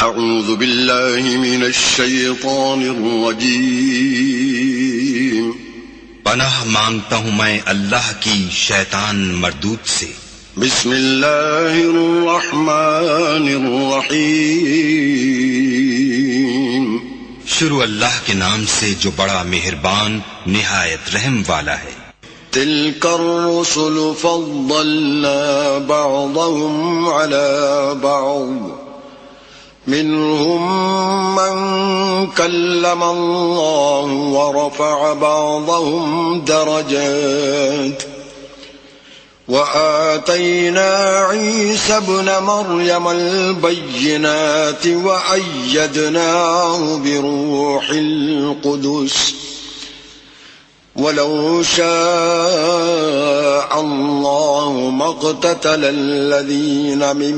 اعوذ باللہ من الشیطان الرجیم پناہ مانگتا ہوں میں اللہ کی شیطان مردود سے. بسم اللہ الرحمن الرحیم شروع اللہ کے نام سے جو بڑا مہربان نہایت رحم والا ہے. تلك الرسل فضلنا بعضهم على بعض منهم من كلم الله ورفع بعضهم درجات وآتينا عيسى ابن مريم البينات وأيدناه بروح القدس ولو شاء الله ما اقتتل الذين من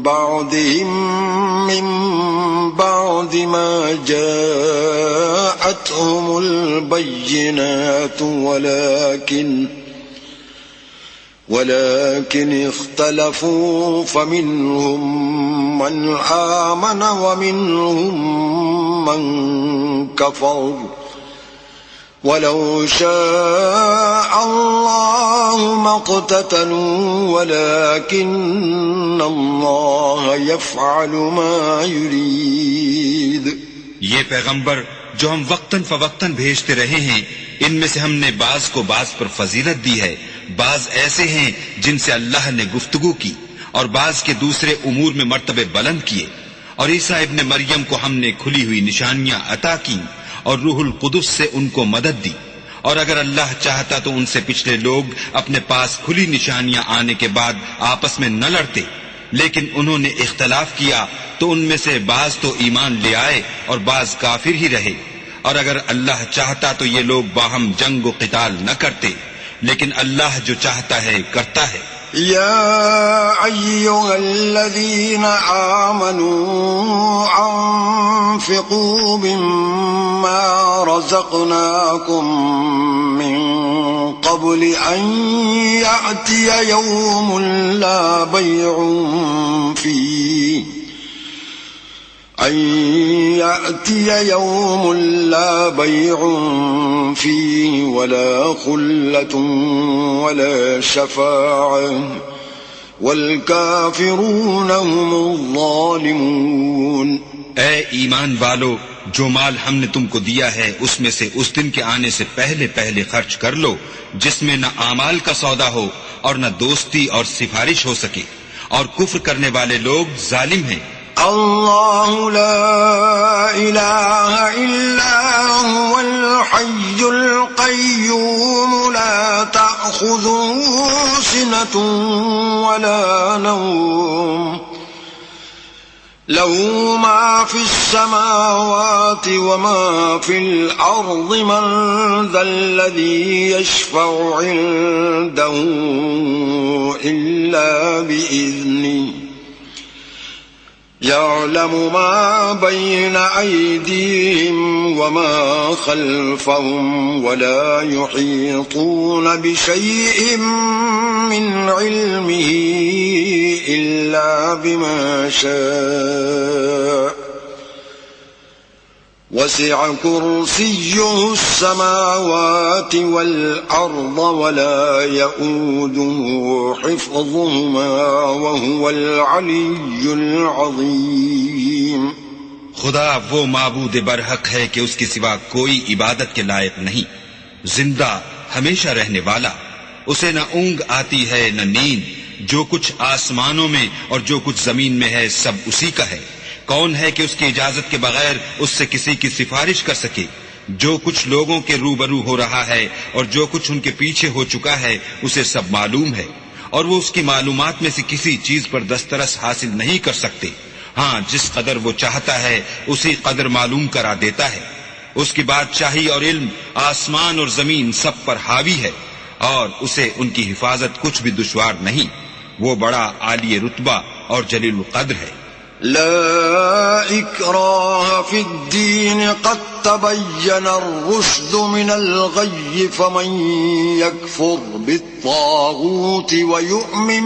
بعدهم من بعد ما جاءتهم البينات ولكن اختلفوا فمنهم من آمن ومنهم من كفر ولو شاء الله ما اقتتلوا ولكن الله يفعل ما يريد. یہ پیغمبر جو ہم وقتاً فوقتاً بھیجتے رہے ہیں، ان میں سے ہم نے بعض کو بعض پر فضیلت دی ہے. بعض ایسے ہیں جن سے اللہ نے گفتگو کی اور بعض کے دوسرے امور میں مرتبے بلند کیے. اور عیسیٰ ابن مریم کو ہم نے کھلی ہوئی نشانیاں عطا کی اور روح القدس سے ان کو مدد دی. اور اگر اللہ چاہتا تو ان سے پچھلے لوگ اپنے پاس کھلی نشانیاں آنے کے بعد آپس میں نہ لڑتے، لیکن انہوں نے اختلاف کیا تو ان میں سے بعض تو ایمان لے آئے اور بعض کافر ہی رہے. اور اگر اللہ چاہتا تو یہ لوگ باہم جنگ و قتال نہ کرتے، لیکن اللہ جو چاہتا ہے کرتا ہے. يا أيها الذين آمنوا أنفقوا مما رزقناكم من قبل أن يأتي يوم لا بيع فيه ولا خلة ولا شفاعة والكافرون هم الظالمون. اے ایمان والو، جو مال ہم نے تم کو دیا ہے اس میں سے اس دن کے آنے سے پہلے پہلے خرچ کر لو جس میں نہ اعمال کا سودا ہو اور نہ دوستی اور سفارش ہو سکے، اور کفر کرنے والے لوگ ظالم ہیں. اللہ لا الہ الا هو الحی القیوم لا تأخذه سنة ولا نوم له ما في السماوات وما في الأرض من ذا الذي يشفع عنده إلا بإذنه يعلم ما بين أيديهم وما خلفهم ولا يحيطون بشيء من علمه إلا بما شاء وسع كرسيه السماوات والأرض ولا يؤوده حفظهما وهو العلي العظيم. خدا وہ معبود برحق ہے کہ اس کے سوا کوئی عبادت کے لائق نہیں، زندہ ہمیشہ رہنے والا، اسے نہ اونگ آتی ہے نہ نیند. جو کچھ آسمانوں میں اور جو کچھ زمین میں ہے سب اسی کا ہے. کون ہے کہ اس کی اجازت کے بغیر اس سے کسی کی سفارش کر سکے؟ جو کچھ لوگوں کے روبرو ہو رہا ہے اور جو کچھ ان کے پیچھے ہو چکا ہے اسے سب معلوم ہے، اور وہ اس کی معلومات میں سے کسی چیز پر دسترس حاصل نہیں کر سکتے. ہاں، جس قدر وہ چاہتا ہے اسی قدر معلوم کرا دیتا ہے. اس کی بادشاہی اور علم آسمان اور زمین سب پر حاوی ہے، اور اسے ان کی حفاظت کچھ بھی دشوار نہیں. وہ بڑا عالی رتبہ اور جلیل القدر ہے. لا إكراه في الدين قد تبين الرشد من الغي فمن يكفر بالطاغوت ويؤمن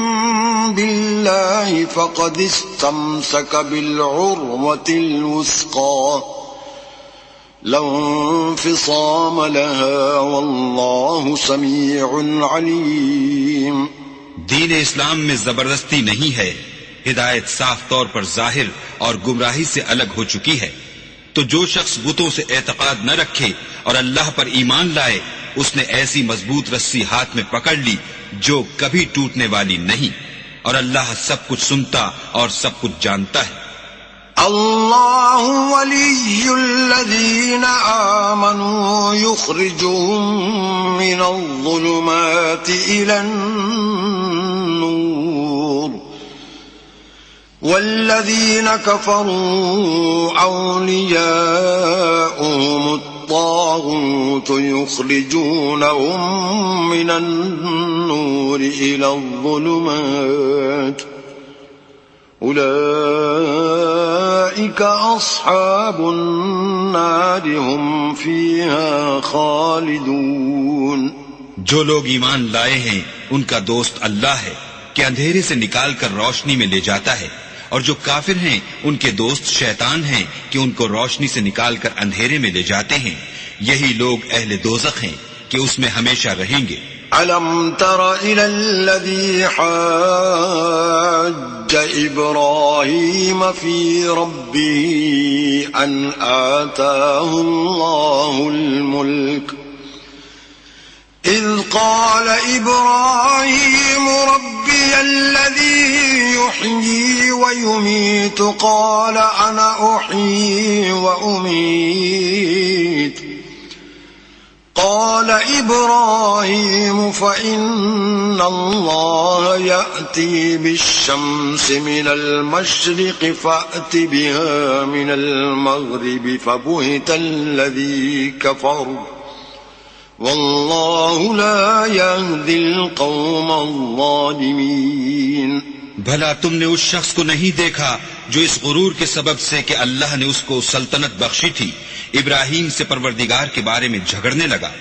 بالله فقد استمسك بالعروة الوثقى لا انفصام لها والله سميع عليم. دین اسلام میں زبردستی نہیں ہے، ہدایت صاف طور پر ظاہر اور گمراہی سے الگ ہو چکی ہے. تو جو شخص بتوں سے اعتقاد نہ رکھے اور اللہ پر ایمان لائے، اس نے ایسی مضبوط رسی ہاتھ میں پکڑ لی جو کبھی ٹوٹنے والی نہیں، اور اللہ سب کچھ سنتا اور سب کچھ جانتا ہے. اللہ ولی الذین آمنوا یخرجهم من الظلمات الى النور والذین کفروا اولیاؤهم الطاغوت یخرجونهم من النور الى الظلمات اولئک اصحاب النار هم فیها خالدون. جو لوگ ایمان لائے ہیں ان کا دوست اللہ ہے کہ اندھیرے سے نکال کر روشنی میں لے جاتا ہے، اور جو کافر ہیں ان کے دوست شیطان ہیں کہ ان کو روشنی سے نکال کر اندھیرے میں لے جاتے ہیں. یہی لوگ اہل دوزخ ہیں کہ اس میں ہمیشہ رہیں گے. أَلَمْ تَرَ إِلَى الَّذِي حَاجَّ إِبْرَاهِيمَ فِي رَبِّهِ أَنْ آتَاهُ اللَّهُ الْمُلْكَ إِذْ قَالَ إِبْرَاهِيمُ رَبِّيَ الَّذِي يُحْيِي وَيُمِيتُ قَالَ أَنَا أُحْيِي وَأُمِيتُ قال إبراهيم فإن الله يأتي بالشمس من المشرق فأت بها من المغرب فبهت الذي كفر والله لا يهدي القوم الظالمين. بھلا تم نے اس شخص کو نہیں دیکھا جو اس غرور کے سبب سے کہ اللہ نے اس کو سلطنت بخشی تھی، ابراہیم سے پروردگار کے بارے میں جھگڑنے لگا؟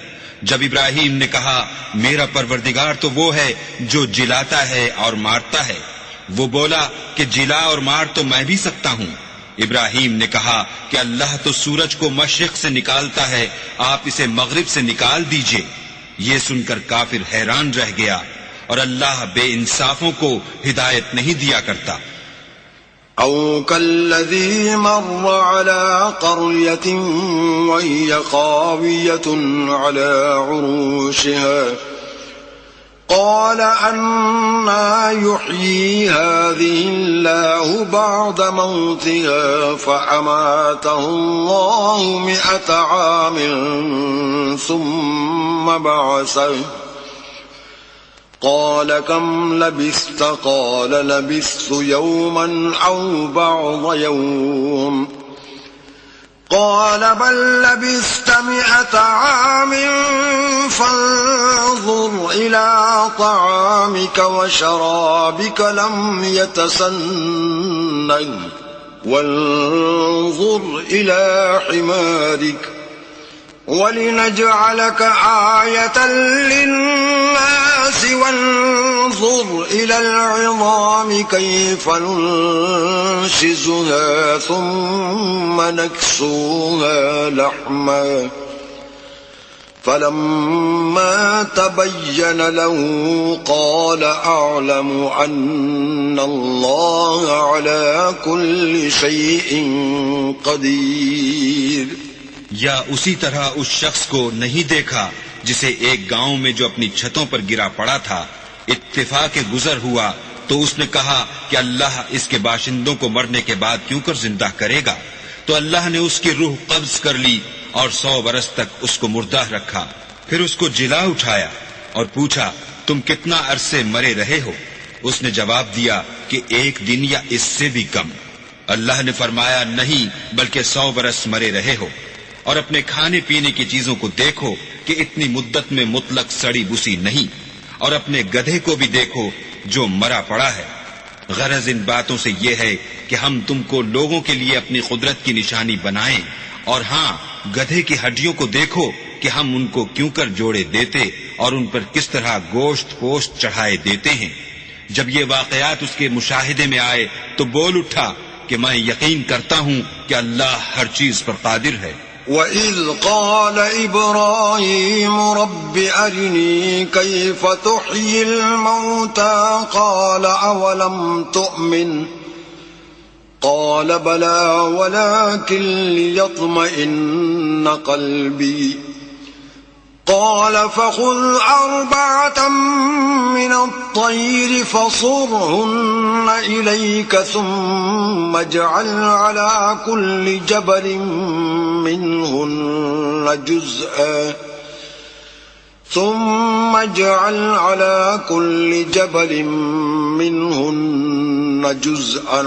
جب ابراہیم نے کہا میرا پروردگار تو وہ ہے جو جلاتا ہے اور مارتا ہے، وہ بولا کہ جلا اور مار تو میں بھی سکتا ہوں. ابراہیم نے کہا کہ اللہ تو سورج کو مشرق سے نکالتا ہے، آپ اسے مغرب سے نکال دیجئے. یہ سن کر کافر حیران رہ گیا، اور اللہ بے انصافوں کو ہدایت نہیں دیا کرتا. أو كالذي مر على قرية وهي خاوية على عروشها قال أنى يحيي هذه الله بعد موتها فأماته الله 100 عام ثم بعثه قال كم لبثت قال لبثت يوما أو بعض يوم قال بل لبثت 100 عام فانظر إلى طعامك وشرابك لم يتسنه وانظر إلى حمارك ولنجعلك آية للناس وانظر إلى العظام كيف ننشزها ثم نكسوها لحما فلما تبين له قال أعلم أن الله على كل شيء قدير. یا اسی طرح اس شخص کو نہیں دیکھا جسے ایک گاؤں میں جو اپنی چھتوں پر گرا پڑا تھا اتفاق گزر ہوا تو اس نے کہا کہ اللہ اس کے باشندوں کو مرنے کے بعد کیوں کر زندہ کرے گا؟ تو اللہ نے اس کی روح قبض کر لی اور 100 برس تک اس کو مردہ رکھا. پھر اس کو جلا اٹھایا اور پوچھا تم کتنا عرصے مرے رہے ہو؟ اس نے جواب دیا کہ 1 دن یا اس سے بھی کم. اللہ نے فرمایا نہیں بلکہ 100 برس مرے رہے ہو. اور اپنے کھانے پینے کی چیزوں کو دیکھو کہ اتنی مدت میں مطلق سڑی بسی نہیں، اور اپنے گدھے کو بھی دیکھو جو مرا پڑا ہے. غرض ان باتوں سے یہ ہے کہ ہم تم کو لوگوں کے لیے اپنی قدرت کی نشانی بنائیں، اور ہاں گدھے کی ہڈیوں کو دیکھو کہ ہم ان کو کیوں کر جوڑے دیتے اور ان پر کس طرح گوشت پوشت چڑھائے دیتے ہیں۔ جب یہ واقعات اس کے مشاہدے میں آئے تو بول اٹھا کہ میں یقین کرتا ہوں کہ اللہ ہر چیز پر قادر ہے۔ وَإِذْ قَالَ إِبْرَاهِيمُ رَبِّ أَرِنِي كَيْفَ تُحْيِي الْمَوْتَى قَالَ أَوَلَمْ تُؤْمِنْ قَالَ بَلَى وَلَكِنْ لِيَطْمَئِنَّ قَلْبِي قال فخذ 4 من الطير فصرهن إليك ثم اجعل على كل جبل منهن جزءا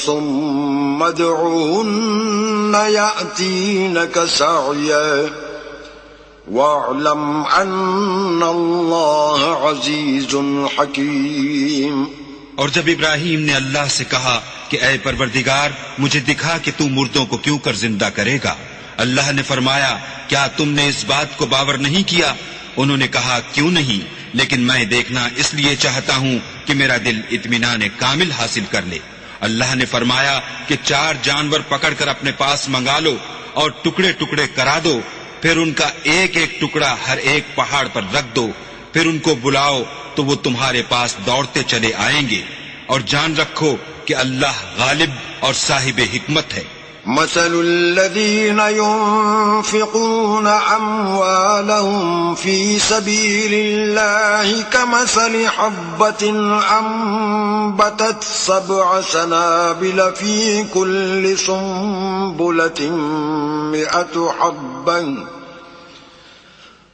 ثم ادعهن يأتينك سعيا وَاعْلَمْ أَنَّ اللَّهَ عَزِيزٌ حَكِيمٌ۔ اور جب ابراہیم نے اللہ سے کہا کہ اے پروردگار مجھے دکھا کہ تو مردوں کو کیوں کر زندہ کرے گا، اللہ نے فرمایا کیا تم نے اس بات کو باور نہیں کیا؟ انہوں نے کہا کیوں نہیں، لیکن میں دیکھنا اس لیے چاہتا ہوں کہ میرا دل اطمینان کامل حاصل کر لے۔ اللہ نے فرمایا کہ 4 جانور پکڑ کر اپنے پاس منگا لو اور ٹکڑے ٹکڑے کرا دو، پھر ان کا ایک ایک ٹکڑا ہر ایک پہاڑ پر رکھ دو، پھر ان کو بلاؤ تو وہ تمہارے پاس دوڑتے چلے آئیں گے، اور جان رکھو کہ اللہ غالب اور صاحب حکمت ہے۔ مثل الذين ينفقون أموالهم في سبيل الله كمثل حبة أنبتت 7 سنابل في كل سنبلة 100 حبة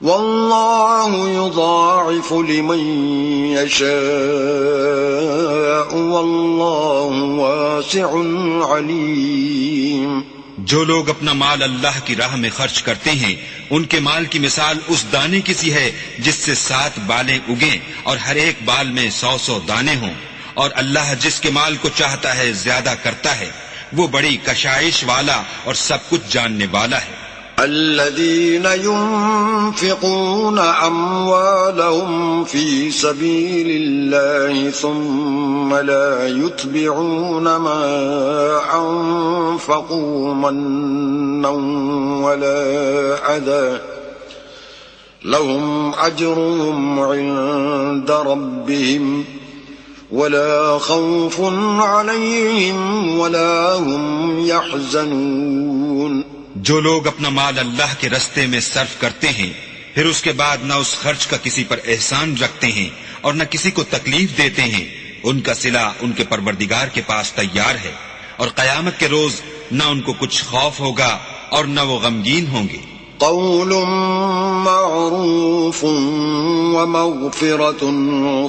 والله يضاعف لمن يشاء والله واسع عليم۔ جو لوگ اپنا مال اللہ کی راہ میں خرچ کرتے ہیں ان کے مال کی مثال اس دانے کی سی ہے جس سے 7 بالیں اگیں اور ہر ایک بال میں 100 دانے ہوں، اور اللہ جس کے مال کو چاہتا ہے زیادہ کرتا ہے، وہ بڑی کشائش والا اور سب کچھ جاننے والا ہے۔ الذين ينفقون أموالهم في سبيل الله ثم لا يتبعون ما أنفقوا منا ولا أذى لهم أجرهم عند ربهم ولا خوف عليهم ولا هم يحزنون۔ جو لوگ اپنا مال اللہ کے رستے میں صرف کرتے ہیں پھر اس کے بعد نہ اس خرچ کا کسی پر احسان رکھتے ہیں اور نہ کسی کو تکلیف دیتے ہیں، ان کا صلہ ان کے پروردگار کے پاس تیار ہے، اور قیامت کے روز نہ ان کو کچھ خوف ہوگا اور نہ وہ غمگین ہوں گے۔ قول معروف ومغفرة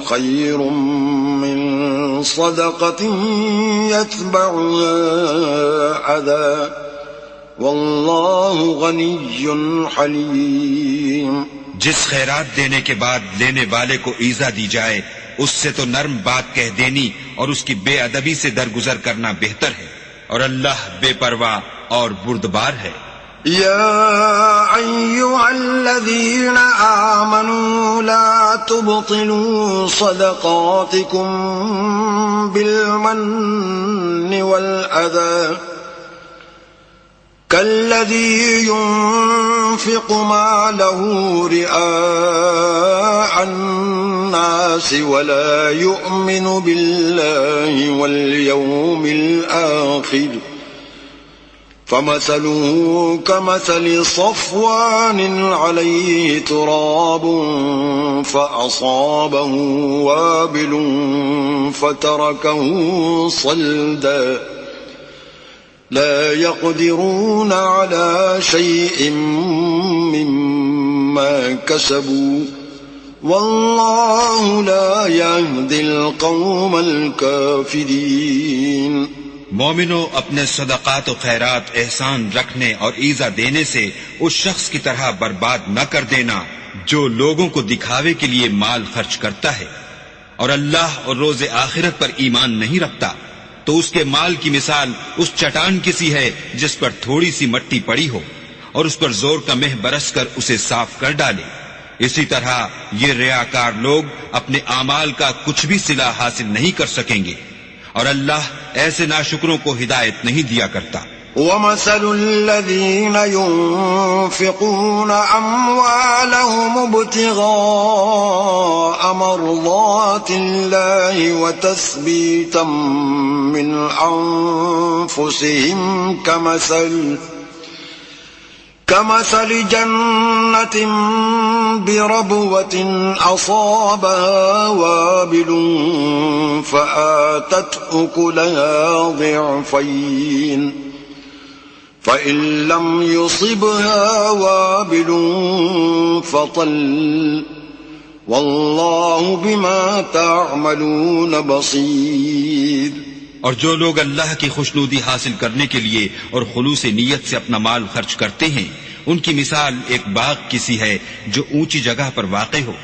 خير من صدقة يتبعها أذى واللہ غنی حلیم۔ جس خیرات دینے کے بعد لینے والے کو ایذا دی جائے اس سے تو نرم بات کہہ دینی اور اس کی بے ادبی سے درگزر کرنا بہتر ہے، اور اللہ بے پرواہ اور بردبار ہے۔ یا ایھا الذین آمنوا لا تبطلوا صدقاتکم بالمن والأذى كالذي ينفق ماله رئاء الناس ولا يؤمن بالله واليوم الآخر فمثله كمثل صفوان عليه تراب فأصابه وابل فتركه صلدا لا يقدرون على شيء مما كسبوا والله لا يهدي القوم الكافرين۔ مومنو اپنے صدقات و خیرات احسان رکھنے اور ایذا دینے سے اس شخص کی طرح برباد نہ کر دینا جو لوگوں کو دکھاوے کے لیے مال خرچ کرتا ہے، اور اللہ اور روز آخرت پر ایمان نہیں رکھتا تو اس کے مال کی مثال اس چٹان کی سی ہے جس پر تھوڑی سی مٹی پڑی ہو اور اس پر زور کا مہ برس کر اسے صاف کر ڈالے. اسی طرح یہ ریاکار لوگ اپنے اعمال کا کچھ بھی صلہ حاصل نہیں کر سکیں گے اور اللہ ایسے ناشکروں کو ہدایت نہیں دیا کرتا. وَمَثَلُ الَّذِينَ يُنفِقُونَ أَمْوَالَهُمُ ابْتِغَاءَ مَرْضَاتِ اللَّهِ وَتَثْبِيتًا مِّنْ أَنفُسِهِمْ كَمَثَلِ جَنَّةٍ بِرَبْوَةٍ أَصَابَهَا وَابِلٌ فَآتَتْ أُكُلَهَا ضِعْفَيْنِ فَإِن لَّمْ يُصِبْهَا وَابِلٌ فَطَلٌّ وَاللَّهُ بِمَا تَعْمَلُونَ بَصِيرٌ. اور جو لوگ اللہ کی خوشنودی حاصل کرنے کے لیے اور خلوص نیت سے اپنا مال خرچ کرتے ہیں ان کی مثال ایک باغ کی سی ہے جو اونچی جگہ پر واقع ہو.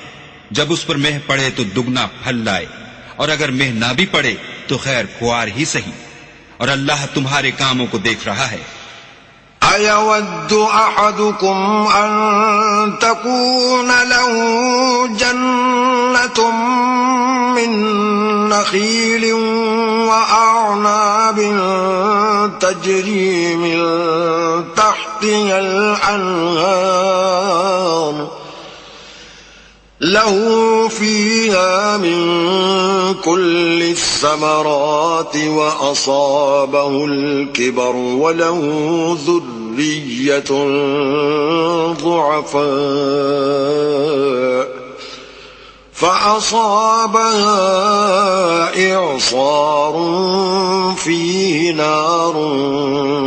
جب اس پر مہ پڑے تو دگنا پھل لائے اور اگر مہ نہ بھی پڑے تو خیر خوار ہی سہی. اور اللہ تمہارے کاموں کو دیکھ رہا ہے. أَيَوَدُّ أَحَدُكُمْ أَن تَكُونَ لَهُ جَنَّةٌ مِّن نَّخِيلٍ وَأَعْنَابٍ تَجْرِي مِن تَحْتِهَا الْأَنْهَارُ له فيها من كل الثمرات وأصابه الكبر وله ذرية ضعفاء فأصابها إعصار فيه نار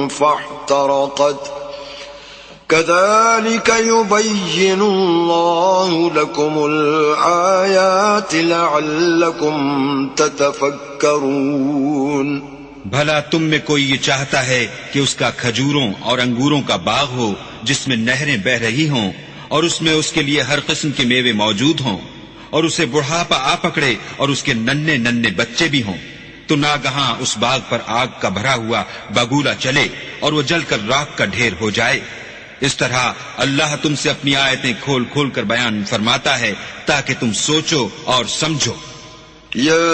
فاحترقت كذلك يبين الله لكم الآيات لعلكم تتفكرون. بھلا تم میں کوئی یہ چاہتا ہے کہ اس کا کھجوروں اور انگوروں کا باغ ہو جس میں نہریں بہہ رہی ہوں اور اس میں اس کے لیے ہر قسم کے میوے موجود ہوں اور اسے بڑھاپا آ پکڑے اور اس کے ننھے ننھے بچے بھی ہوں تو ناگہاں اس باغ پر آگ کا بھرا ہوا بگولا چلے اور وہ جل کر راکھ کا ڈھیر ہو جائے. اس طرح اللہ تم سے اپنی آیتیں کھول کھول کر بیان فرماتا ہے تاکہ تم سوچو اور سمجھو. يا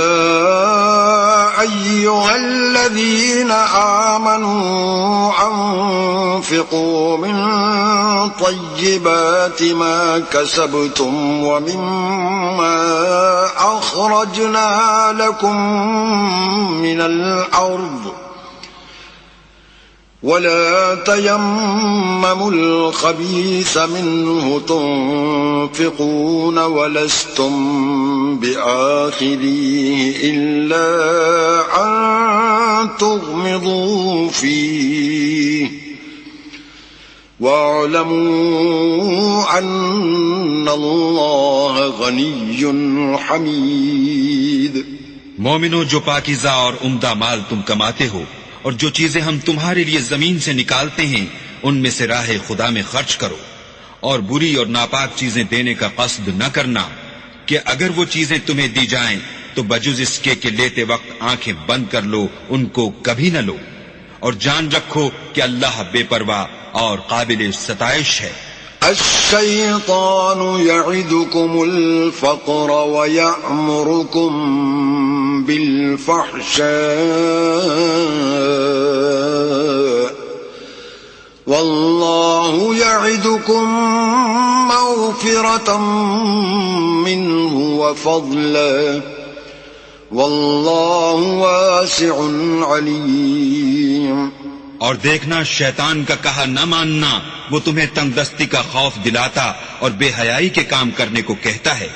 أيها الذين آمنوا أنفقوا من طيبات ما كسبتم ومما أخرجنا لكم من الأرض ولا تيمموا الخبيث منه تنفقون ولستم بآخذيه إلا أن تغمضوا فيه واعلموا أن الله غني حميد. مومنو، جو پاکیزہ اور عمدہ مال تم کماتے ہو اور جو چیزیں ہم تمہارے لیے زمین سے نکالتے ہیں ان میں سے راہ خدا میں خرچ کرو اور بری اور ناپاک چیزیں دینے کا قصد نہ کرنا کہ اگر وہ چیزیں تمہیں دی جائیں تو بجز اس کے کہ لیتے وقت آنکھیں بند کر لو ان کو کبھی نہ لو اور جان رکھو کہ اللہ بے پرواہ اور قابل ستائش ہے. الشیطان یعدکم الفقر ویأمرکم بالفحشاء واللہ یعدکم مغفرة منہ وفضلا واللہ واسع علیم. اور دیکھنا، شیطان کا کہا نہ ماننا وہ تمہیں تنگ دستی کا خوف دلاتا اور بے حیائی کے کام کرنے کو کہتا ہے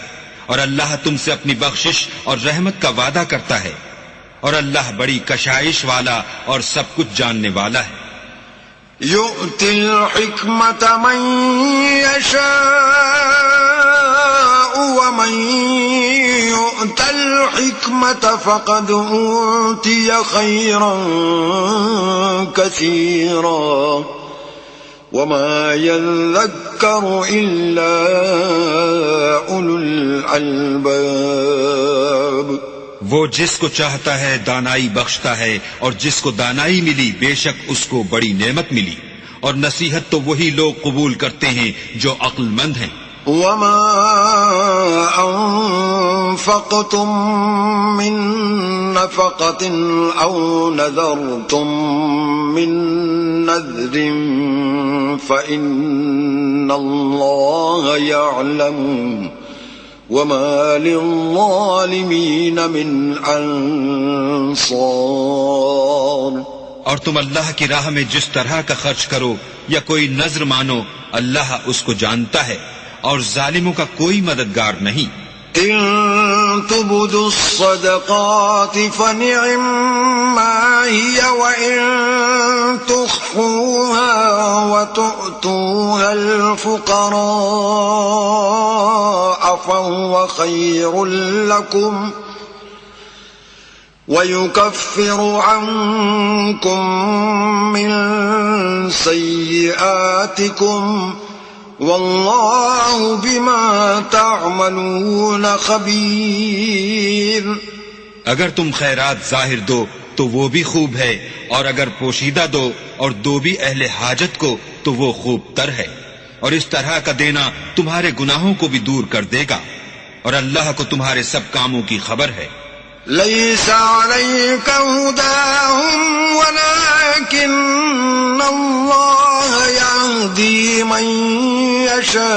اور اللہ تم سے اپنی بخشش اور رحمت کا وعدہ کرتا ہے اور اللہ بڑی کشائش والا اور سب کچھ جاننے والا ہے. یؤتی الحکمت من یشاء ومن یؤت الحکمت فقد اوتی خیرا کثیرا وما يذكر إلا أولو الألباب وہ جس کو چاہتا ہے دانائی بخشتا ہے، اور جس کو دانائی ملی بے شک اس کو بڑی نعمت ملی، اور نصیحت تو وہی لوگ قبول کرتے ہیں جو عقل مند ہیں۔ وما أنفقتم من نفقة أو نذرتم من نذر فإن الله يعلم وما للظالمين من أنصار۔ اور تم اللہ کی راہ میں جس طرح کا خرچ کرو یا کوئی نذر مانو، اللہ اس کو جانتا ہے، اور ظالموں کا کوئی مددگار نہیں۔ إن تبدوا الصدقات فنعما هي وإن تخفوها وتؤتوها الفقراء فهو خير لكم ويكفر عنكم من سيئاتكم واللہ بما تعملون خبیر۔ اگر تم خیرات ظاہر دو تو وہ بھی خوب ہے، اور اگر پوشیدہ دو اور دو بھی اہل حاجت کو تو وہ خوب تر ہے، اور اس طرح کا دینا تمہارے گناہوں کو بھی دور کر دے گا، اور اللہ کو تمہارے سب کاموں کی خبر ہے۔ ليس عليك هداهم ولكن الله يهدي من يشاء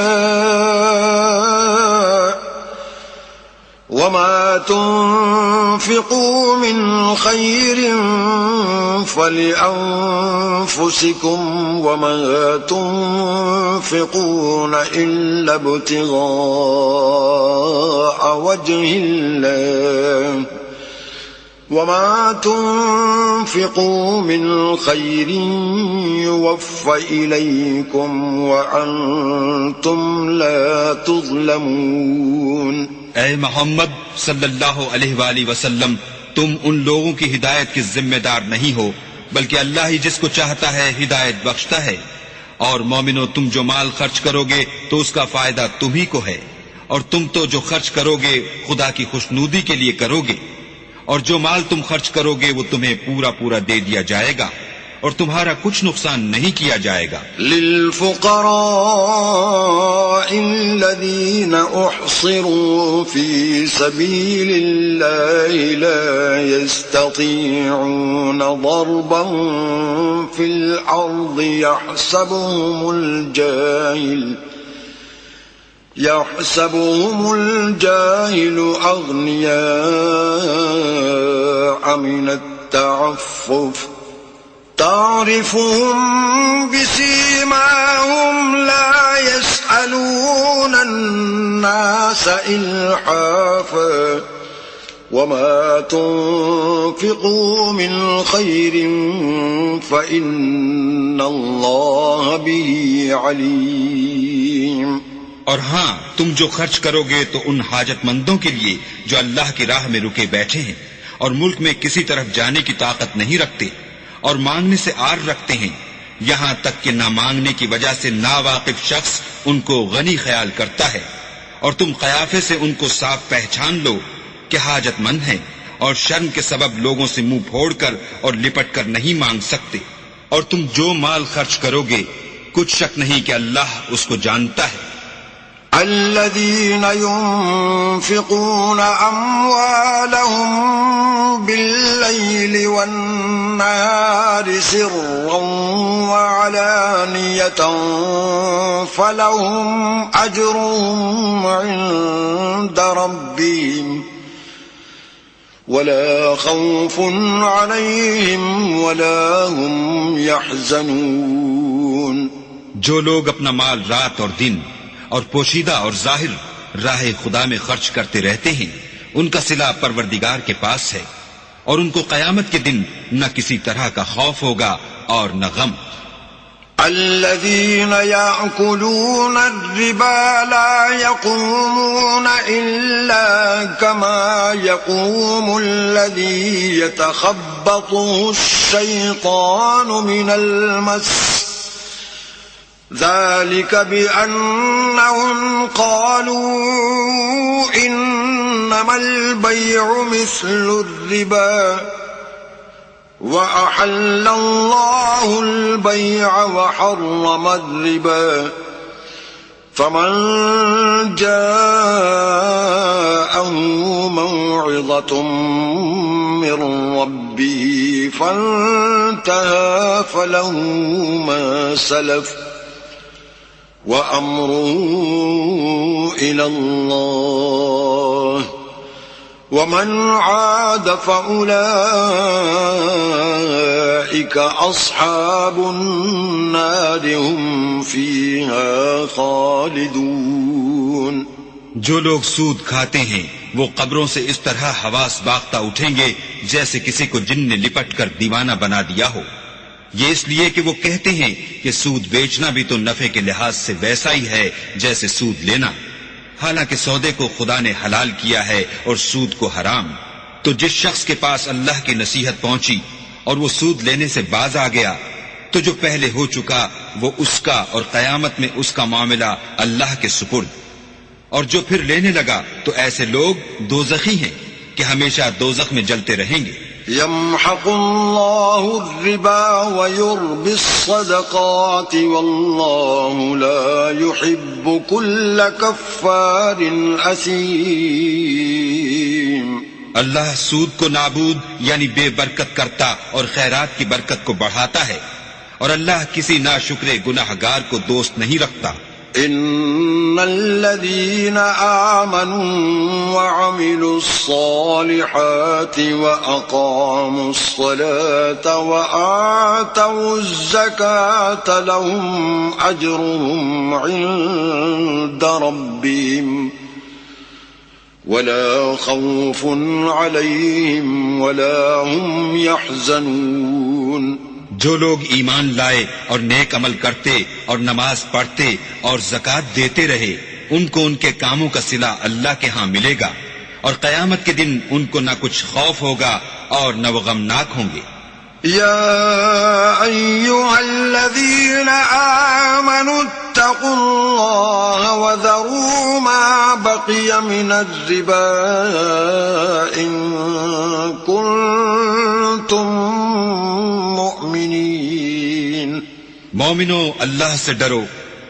وما تنفقوا من خير فلأنفسكم وما تنفقون إلا ابتغاء وجه الله وما تنفقوا من خير يوفى إليكم وأنتم لا تظلمون۔ اے محمد صلی اللہ علیہ وآلہ وسلم، تم ان لوگوں کی ہدایت کے ذمہ دار نہیں ہو، بلکہ اللہ ہی جس کو چاہتا ہے ہدایت بخشتا ہے۔ اور مومنو، تم جو مال خرچ کرو گے تو اس کا فائدہ تمہیں کو ہے، اور تم تو جو خرچ کرو گے خدا کی خوشنودی کے لیے کرو گے، اور جو مال تم خرچ کرو گے وہ تمہیں پورا پورا دے دیا جائے گا، اور تمہارا کچھ نقصان نہیں کیا جائے گا۔ للفقراء الذين احصروا في سبيل الله لا يستطيعون ضربا في الأرض يحسبهم الجاهل أغنياء من التعفف تعرفهم بسيماهم لا يسألون الناس إلحافا وما تنفقوا من خير فإن الله به عليم۔ اور ہاں، تم جو خرچ کرو گے تو ان حاجت مندوں کے لیے جو اللہ کی راہ میں رکے بیٹھے ہیں اور ملک میں کسی طرف جانے کی طاقت نہیں رکھتے اور مانگنے سے آر رکھتے ہیں، یہاں تک کہ نہ مانگنے کی وجہ سے ناواقف شخص ان کو غنی خیال کرتا ہے، اور تم قیافے سے ان کو صاف پہچان لو کہ حاجت مند ہیں، اور شرم کے سبب لوگوں سے منہ پھوڑ کر اور لپٹ کر نہیں مانگ سکتے۔ اور تم جو مال خرچ کرو گے کچھ شک نہیں کہ اللہ اس کو جانتا ہے۔ الذين ينفقون أموالهم بالليل والنهار سرا وعلانية فلهم أجرهم عند ربهم ولا خوف عليهم ولا هم يحزنون۔ جو لوگ اپنا مال رات اور دن اور پوشیدہ اور ظاہر راہ خدا میں خرچ کرتے رہتے ہیں، ان کا صلہ پروردگار کے پاس ہے، اور ان کو قیامت کے دن نہ کسی طرح کا خوف ہوگا اور نہ غم۔ الذين يأكلون الربا لا يقومون إلا كما يقوم الذي يتخبطه الشيطان من المس ذلك بأنهم قالوا إنما البيع مثل الربا وأحل الله البيع وحرم الربا فمن جاءه موعظة من ربه فانتهى فله ما سلف وأمره إلى الله ومن عاد فأولئك أصحاب النار هم فيها خالدون. جو لوگ سود کھاتے ہیں وہ قبروں سے اس طرح حواس باختہ اٹھیں گے جیسے کسی کو جن نے لپٹ کر دیوانہ بنا دیا ہو. یہ اس لیے کہ وہ کہتے ہیں کہ سود بیچنا بھی تو نفع کے لحاظ سے ویسا ہی ہے جیسے سود لینا، حالانکہ سودے کو خدا نے حلال کیا ہے اور سود کو حرام. تو جس شخص کے پاس اللہ کی نصیحت پہنچی اور وہ سود لینے سے باز آ گیا تو جو پہلے ہو چکا وہ اس کا اور قیامت میں اس کا معاملہ اللہ کے سپرد. اور جو پھر لینے لگا تو ایسے لوگ دوزخی ہیں کہ ہمیشہ دوزخ میں جلتے رہیں گے. يمحق الله الربا ويربي الصدقات والله لا يحب كل كفار أثيم. اللہ سود کو نابود یعنی بے برکت کرتا اور خیرات کی برکت کو بڑھاتا ہے، اور اللہ کسی ناشکر گناہگار کو دوست نہیں رکھتا. ان الذين آمنوا وعملوا الصالحات واقاموا الصلاة وآتوا الزكاة لهم اجرهم عند ربهم ولا خوف عليهم ولا هم يحزنون. جو لوگ ایمان لائے اور نیک عمل کرتے اور نماز پڑھتے اور زکوٰۃ دیتے رہے ان کو ان کے کاموں کا صلہ اللہ کے ہاں ملے گا، اور قیامت کے دن ان کو نہ کچھ خوف ہوگا اور نہ وہ غمناک ہوں گے. يا أيها الذين آمنوا اتقوا الله وذروا ما بقي من الربا إن كنتم مؤمنين. مومنو اللہ سے ڈرو،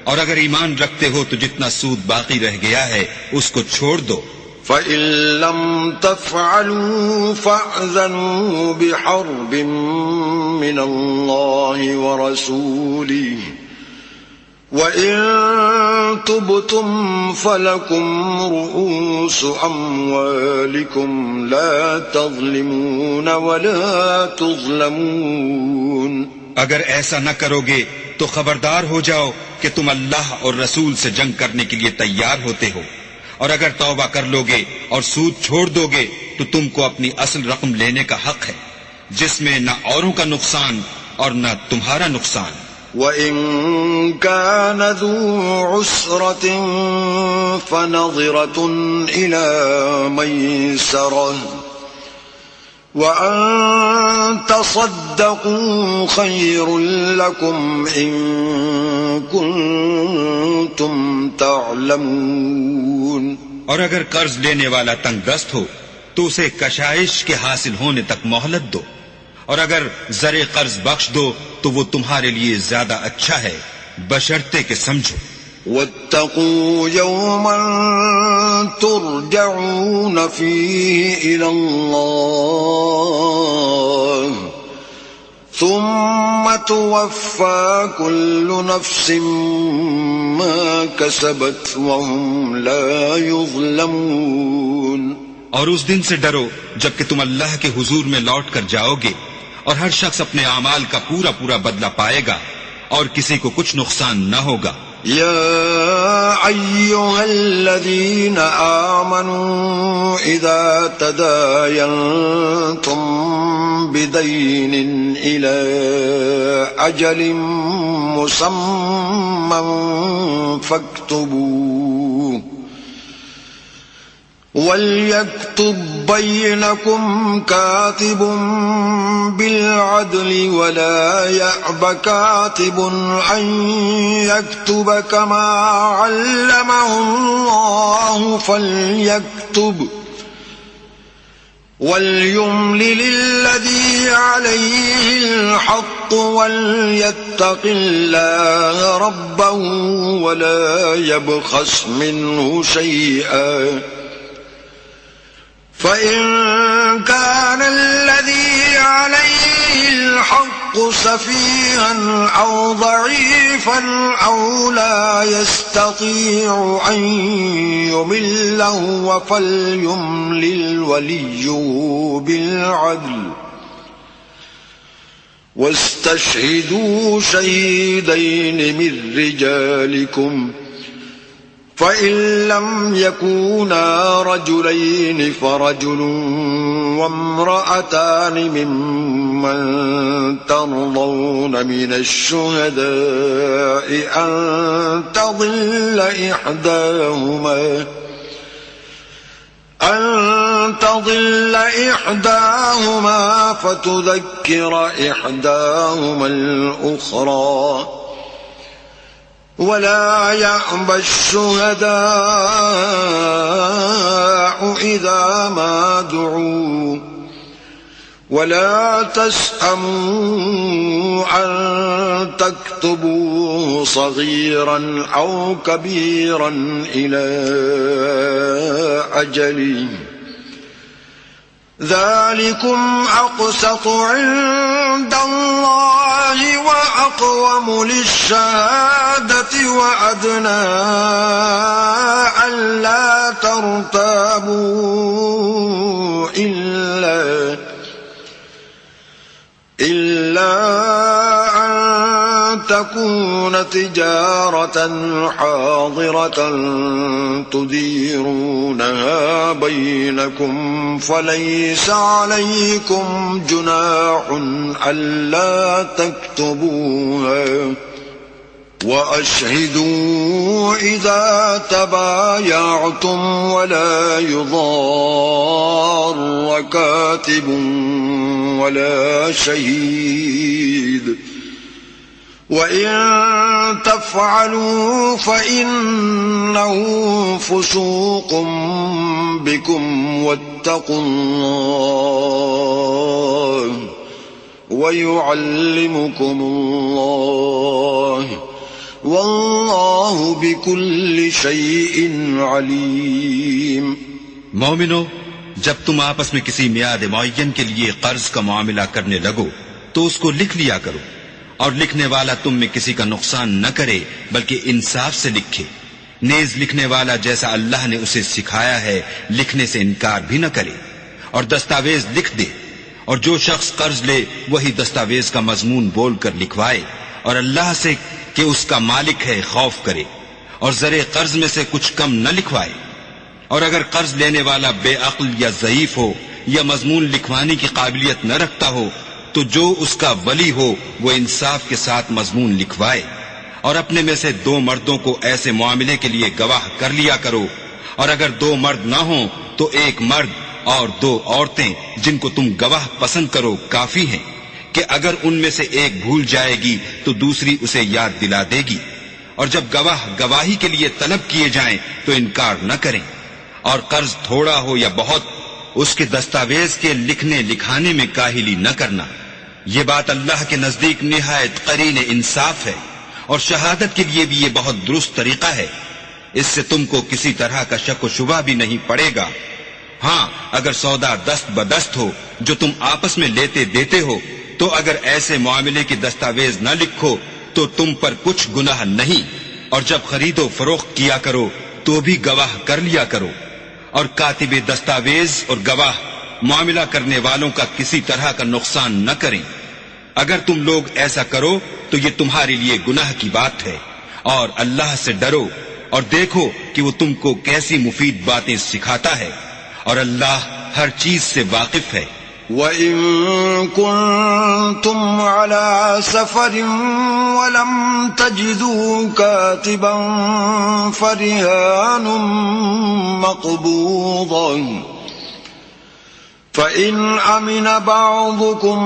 اور اگر ایمان رکھتے ہو تو جتنا سود باقی رہ گیا ہے اس کو چھوڑ دو. فَإِن لَّمْ تَفْعَلُوا فَأْذَنُوا بِحَرْبٍ مِّنَ اللَّهِ وَرَسُولِهِ وَإِن تُبْتُمْ فَلَكُمْ رُءُوسُ أَمْوَالِكُمْ لَا تَظْلِمُونَ وَلَا تُظْلَمُونَ. اگر ایسا نہ کرو گے تو خبردار ہو جاؤ کہ تم اللہ اور رسول سے جنگ کرنے کے لیے تیار ہوتے ہو، اور اگر توبہ کر لو گے اور سود چھوڑ دو گے تو تم کو اپنی اصل رقم لینے کا حق ہے جس میں نہ اوروں کا نقصان اور نہ تمہارا نقصان. وَإِن كَانَ ذُو عُسْرَةٍ فَنَظِرَةٌ إِلَى مَيْسَرَةٍ وَأَن تَصَدَّقُوا خَيْرٌ لَّكُمْ إِن كُنتُمْ تَعْلَمُونَ. اور اگر قرض لینے والا تنگ دست ہو تو اسے کشائش کے حاصل ہونے تک مہلت دو، اور اگر زر قرض بخش دو تو وہ تمہارے لیے زیادہ اچھا ہے بشرطے کہ سمجھو. وَاتَّقُوا يَوْمًا تُرْجَعُونَ فِيهِ إِلَى اللَّهِ ثُمَّ تُوَفَّى كُلُّ نَفْسٍ مَا كَسَبَتْ وَهُمْ لَا يُظْلَمُونَ. اور اس دن سے ڈرو جبکہ تم اللہ کے حضور میں لوٹ کر جاؤ گے اور ہر شخص اپنے اعمال کا پورا پورا بدلہ پائے گا اور کسی کو کچھ نقصان نہ ہوگا. يا أيها الذين آمنوا إذا تداينتم بدين إلى أجل مسمى فاكتبوه وَلْيَكْتُبْ بَيْنَكُمْ كَاتِبٌ بِالْعَدْلِ وَلَا يَأْبَ كَاتِبٌ أَنْ يَكْتُبَ كَمَا عَلَّمَهُ اللَّهُ فَلْيَكْتُبْ وَلْيُمْلِلِ الَّذِي عَلَيْهِ الْحَقُّ وَلْيَتَّقِ اللَّهَ رَبَّهُ وَلَا يَبْخَسْ مِنْهُ شَيْئًا فَإِنْ كَانَ الَّذِي عَلَيْهِ الْحَقُّ سَفِيهًا أَوْ ضَعِيفًا أَوْ لَا يَسْتَطِيعُ أَنْ يُمِلَّ هُوَ فَلْيُمْلِلْ وَلِيُّهُ بِالْعَدْلِ وَاسْتَشْهِدُوا شَهِيدَيْنِ مِنْ رِجَالِكُمْ فَإِنْ لَمْ يَكُونَا رَجُلَيْنِ فَرَجُلٌ وَامْرَأَتَانِ مِمَّنْ تَرْضَوْنَ مِنَ الشُّهَدَاءِ أَنْ تَضِلَّ إِحْدَاهُمَا فَتُذَكِّرَ إِحْدَاهُمَا الْأُخْرَى وَلَا يَأْبَ الشُّهَدَاءُ إِذَا مَا دُعُوا وَلَا تَسْأَمُوا أَن تَكْتُبُوهُ صَغِيرًا أَوْ كَبِيرًا إِلَى أَجَلِهِ ذَلِكُمْ أَقْسَطُ عِندَ اللَّهِ وَأَقْوَمُ لِلشَّهَادَةِ وَأَدْنَىٰ أَلَّا تَرْتَابُوا إِلَّا أَن تَكُونَ تِجَارَةً حَاضِرَةً تُدِيرُونَهَا بَيْنَكُمْ فَلَيْسَ عَلَيْكُمْ جُنَاحٌ أَلَّا تَكْتُبُوهَا وَأَشْهِدُوا إِذَا تَبَايَعْتُمْ وَلَا يُضَارَّ كَاتِبٌ وَلَا شَهِيدٌ وَإِن تَفْعَلُوا فَإِنَّهُ فُسُوقٌ بِكُمْ وَاتَّقُوا اللَّهَ وَيُعَلِّمُكُمُ اللَّهُ وَاللَّهُ بِكُلِّ شَيْءٍ عَلِيمٌ۔ مومنو، جب تم آپس میں کسی میعاد معین کے لیے قرض کا معاملہ کرنے لگو تو اس کو لکھ لیا کرو، اور لکھنے والا تم میں کسی کا نقصان نہ کرے بلکہ انصاف سے لکھے۔ نیز لکھنے والا جیسا اللہ نے اسے سکھایا ہے لکھنے سے انکار بھی نہ کرے، اور دستاویز لکھ دے، اور جو شخص قرض لے وہی دستاویز کا مضمون بول کر لکھوائے، اور اللہ سے کہ اس کا مالک ہے خوف کرے، اور زرے قرض میں سے کچھ کم نہ لکھوائے۔ اور اگر قرض لینے والا بے عقل یا ضعیف ہو یا مضمون لکھوانے کی قابلیت نہ رکھتا ہو تو جو اس کا ولی ہو وہ انصاف کے ساتھ مضمون لکھوائے، اور اپنے میں سے 2 مردوں کو ایسے معاملے کے لیے گواہ کر لیا کرو، اور اگر 2 مرد نہ ہوں تو 1 مرد اور 2 عورتیں جن کو تم گواہ پسند کرو کافی ہیں، کہ اگر ان میں سے ایک بھول جائے گی تو دوسری اسے یاد دلا دے گی۔ اور جب گواہ گواہی کے لیے طلب کیے جائیں تو انکار نہ کریں، اور قرض تھوڑا ہو یا بہت اس کے دستاویز کے لکھنے لکھانے میں کاہلی نہ کرنا۔ یہ بات اللہ کے نزدیک نہایت قرین انصاف ہے، اور شہادت کے لیے بھی یہ بہت درست طریقہ ہے۔ اس سے تم کو کسی طرح کا شک و شبہ بھی نہیں پڑے گا۔ ہاں، اگر سودا دست بدست ہو جو تم آپس میں لیتے دیتے ہو تو اگر ایسے معاملے کی دستاویز نہ لکھو تو تم پر کچھ گناہ نہیں، اور جب خرید و فروخت کیا کرو تو بھی گواہ کر لیا کرو، اور کاتب دستاویز اور گواہ معاملہ کرنے والوں کا کسی طرح کا نقصان نہ کریں۔ اگر تم لوگ ایسا کرو تو یہ تمہارے لیے گناہ کی بات ہے، اور اللہ سے ڈرو اور دیکھو کہ وہ تم کو کیسی مفید باتیں سکھاتا ہے، اور اللہ ہر چیز سے واقف ہے۔ وَإِن كُنتُمْ عَلَى سَفَرٍ وَلَمْ تَجِدُوا كَاتِبًا فَرِهَانٌ مَّقْبُوضٌ فَإِنْ أَمِنَ بَعْضُكُمْ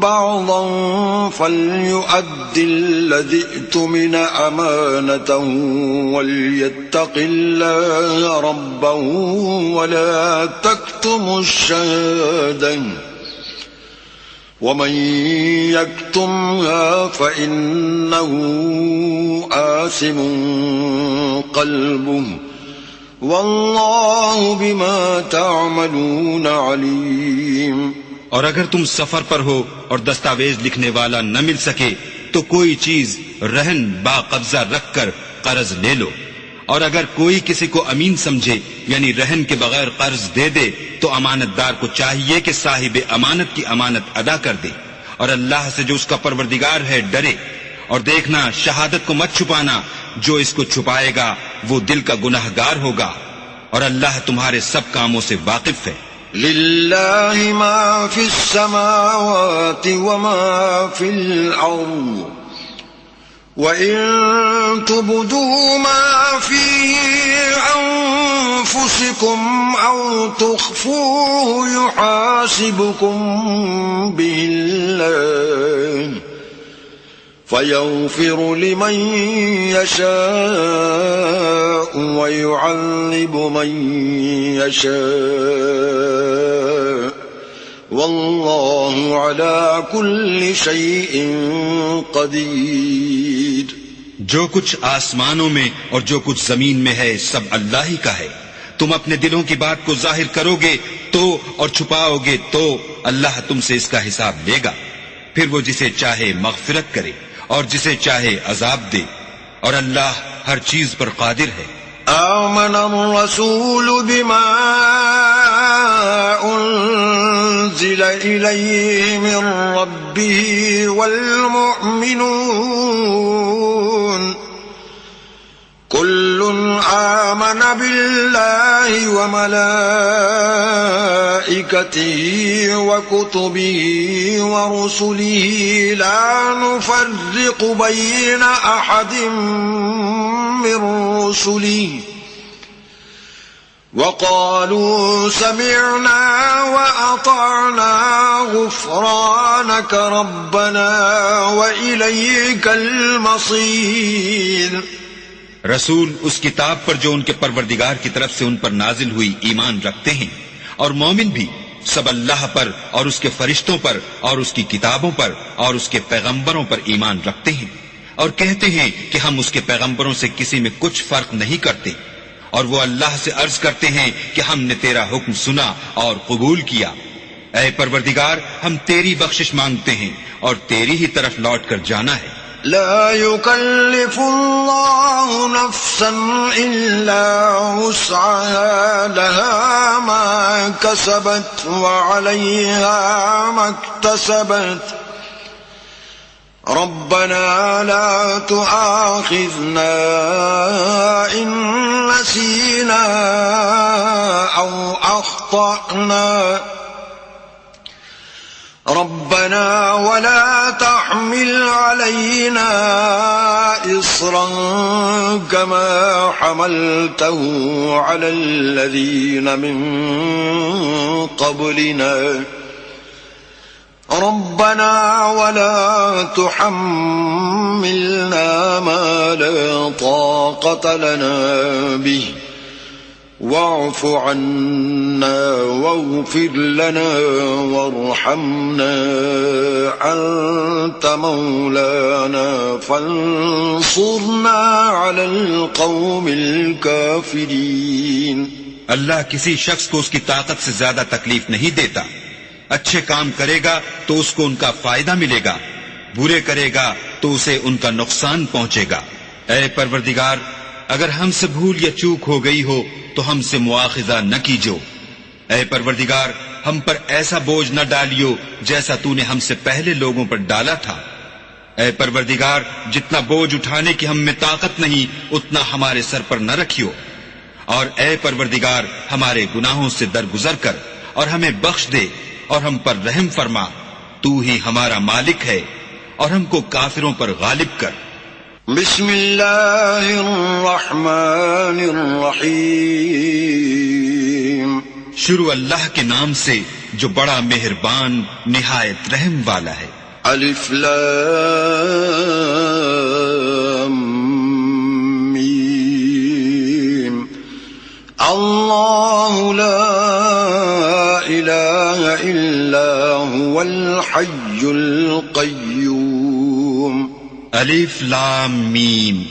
بَعْضًا فَلْيُؤَدِّ الَّذِي ائْتُمِنَ أَمَانَتَهُ وَلْيَتَّقِ اللَّهَ رَبَّهُ وَلَا تَكْتُمُوا الشَّهَادَةَ وَمَنْ يَكْتُمْهَا فَإِنَّهُ آثِمٌ قَلْبُهُ واللہ بما تعملون علیم۔ اور اگر تم سفر پر ہو اور دستاویز لکھنے والا نہ مل سکے تو کوئی چیز رہن با قبضہ رکھ کر قرض لے لو، اور اگر کوئی کسی کو امین سمجھے یعنی رہن کے بغیر قرض دے دے تو امانت دار کو چاہیے کہ صاحب امانت کی امانت ادا کر دے، اور اللہ سے جو اس کا پروردگار ہے ڈرے، اور دیکھنا شہادت کو مت چھپانا، جو اس کو چھپائے گا وہ دل کا گناہگار ہوگا، اور اللہ تمہارے سب کاموں سے واقف ہے۔ للہ ما فی السماوات وما فی الارض وَإِن تُبْدُوا مَا فِي أَنفُسِكُمْ أَوْ تُخْفُوهُ يُحَاسِبْكُم بِهِ اللَّهُ فَيَغْفِرُ لِمَن يَشَاءُ وَيُعَذِّبُ مَن يَشَاءُ واللہ علی کل شیء قدیر۔ جو کچھ آسمانوں میں اور جو کچھ زمین میں ہے سب اللہ ہی کا ہے، تم اپنے دلوں کی بات کو ظاہر کرو گے تو اور چھپاؤ گے تو اللہ تم سے اس کا حساب لے گا، پھر وہ جسے چاہے مغفرت کرے اور جسے چاہے عذاب دے، اور اللہ ہر چیز پر قادر ہے۔ آمن الرسول بما انزل الیہ من ربه والمؤمنون كل آمن بالله وملائكته وكتبه ورسله لا نفرق بين أحد من رسله وقالوا سمعنا وأطعنا غفرانك ربنا وإليك المصير۔ رسول اس کتاب پر جو ان کے پروردگار کی طرف سے ان پر نازل ہوئی ایمان رکھتے ہیں، اور مومن بھی سب اللہ پر اور اس کے فرشتوں پر اور اس کی کتابوں پر اور اس کے پیغمبروں پر ایمان رکھتے ہیں، اور کہتے ہیں کہ ہم اس کے پیغمبروں سے کسی میں کچھ فرق نہیں کرتے، اور وہ اللہ سے عرض کرتے ہیں کہ ہم نے تیرا حکم سنا اور قبول کیا۔ اے پروردگار، ہم تیری بخشش مانگتے ہیں اور تیری ہی طرف لوٹ کر جانا ہے۔ لا يكلف الله نفسا إلا وسعها لها ما كسبت وعليها ما اكتسبت ربنا لا تؤاخذنا إن نسينا أو أخطأنا ربنا ولا تحمل علينا إصرا كما حملته على الذين من قبلنا ربنا ولا تحملنا ما لا طاقة لنا به واعف عنا واغفر لنا وارحمنا أنت مولانا فانصرنا على القوم الكافرين۔ اللہ کسی شخص کو اس کی طاقت سے زیادہ تکلیف نہیں دیتا، اچھے کام کرے گا تو اس کو ان کا فائدہ ملے گا، برے کرے گا تو اسے ان کا نقصان پہنچے گا۔ اے پروردگار، اگر ہم سے بھول یا چوک ہو گئی ہو تو ہم سے مواخذہ نہ کیجو۔ اے پروردگار، ہم پر ایسا بوجھ نہ ڈالیو جیسا تو نے ہم سے پہلے لوگوں پر ڈالا تھا۔ اے پروردگار، جتنا بوجھ اٹھانے کی ہم میں طاقت نہیں اتنا ہمارے سر پر نہ رکھیو، اور اے پروردگار ہمارے گناہوں سے درگزر کر اور ہمیں بخش دے اور ہم پر رحم فرما، تو ہی ہمارا مالک ہے، اور ہم کو کافروں پر غالب کر۔ بسم اللہ الرحمن الرحیم۔ شروع اللہ کے نام سے جو بڑا مہربان نہایت رحم والا ہے۔ الف لام میم۔ اللہ لا الہ الا هو الحی القیوم۔ الف لام میم۔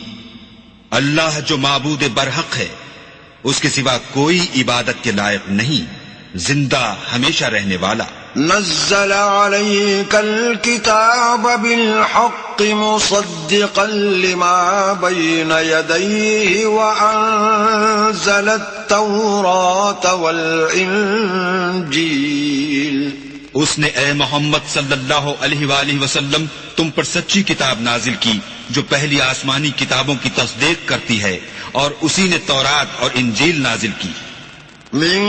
اللہ جو معبود برحق ہے، اس کے سوا کوئی عبادت کے لائق نہیں، زندہ ہمیشہ رہنے والا۔ نزل عليك الكتاب بالحق مصدقا لما بين يديه وأنزل التوراة والإنجيل۔ اس نے اے محمد صلی اللہ علیہ وآلہ وسلم تم پر سچی کتاب نازل کی جو پہلی آسمانی کتابوں کی تصدیق کرتی ہے، اور اسی نے تورات اور انجیل نازل کی۔ من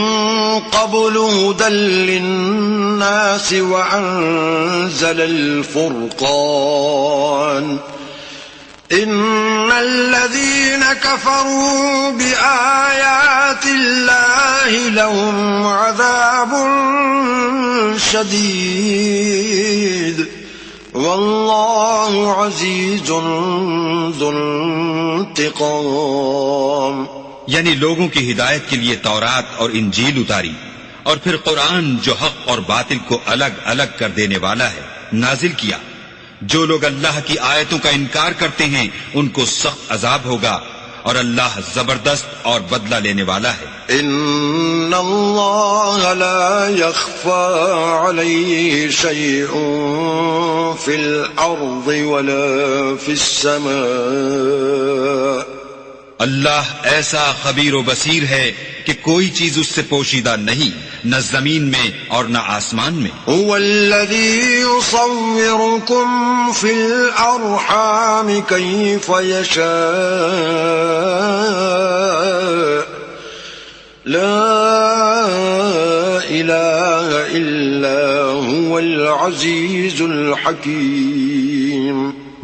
قبل هدى للناس وأنزل الفرقان إن الذين كفروا بآيات الله لهم عذاب شديد والله عزيز ذو انتقام۔ یعنی لوگوں کی ہدایت کے لیے تورات اور انجیل اتاری، اور پھر قرآن جو حق اور باطل کو الگ الگ کر دینے والا ہے نازل کیا۔ جو لوگ اللہ کی آیتوں کا انکار کرتے ہیں ان کو سخت عذاب ہوگا، اور اللہ زبردست اور بدلہ لینے والا ہے۔ ان اللہ لا يخفى عليه شيء في الارض ولا في السماء۔ اللہ ایسا خبیر و بصیر ہے کہ کوئی چیز اس سے پوشیدہ نہیں، نہ زمین میں اور نہ آسمان میں۔ هو الذي يصوركم في الأرحام كيف يشاء لا إله إلا هو العزيز الحكيم۔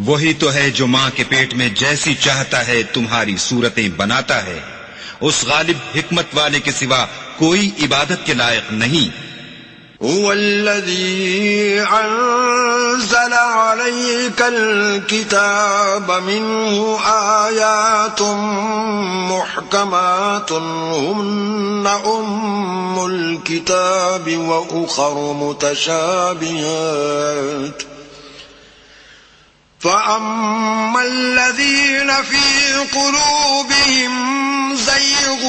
وہی تو ہے جو ماں کے پیٹ میں جیسی چاہتا ہے تمہاری صورتیں بناتا ہے، اس غالب حکمت والے کے سوا کوئی عبادت کے لائق نہیں۔ هو الذي أنزل عليك الكتاب منه آيات محكمات هن أم الكتاب وأخر متشابهات فأما الذين في قلوبهم زيغ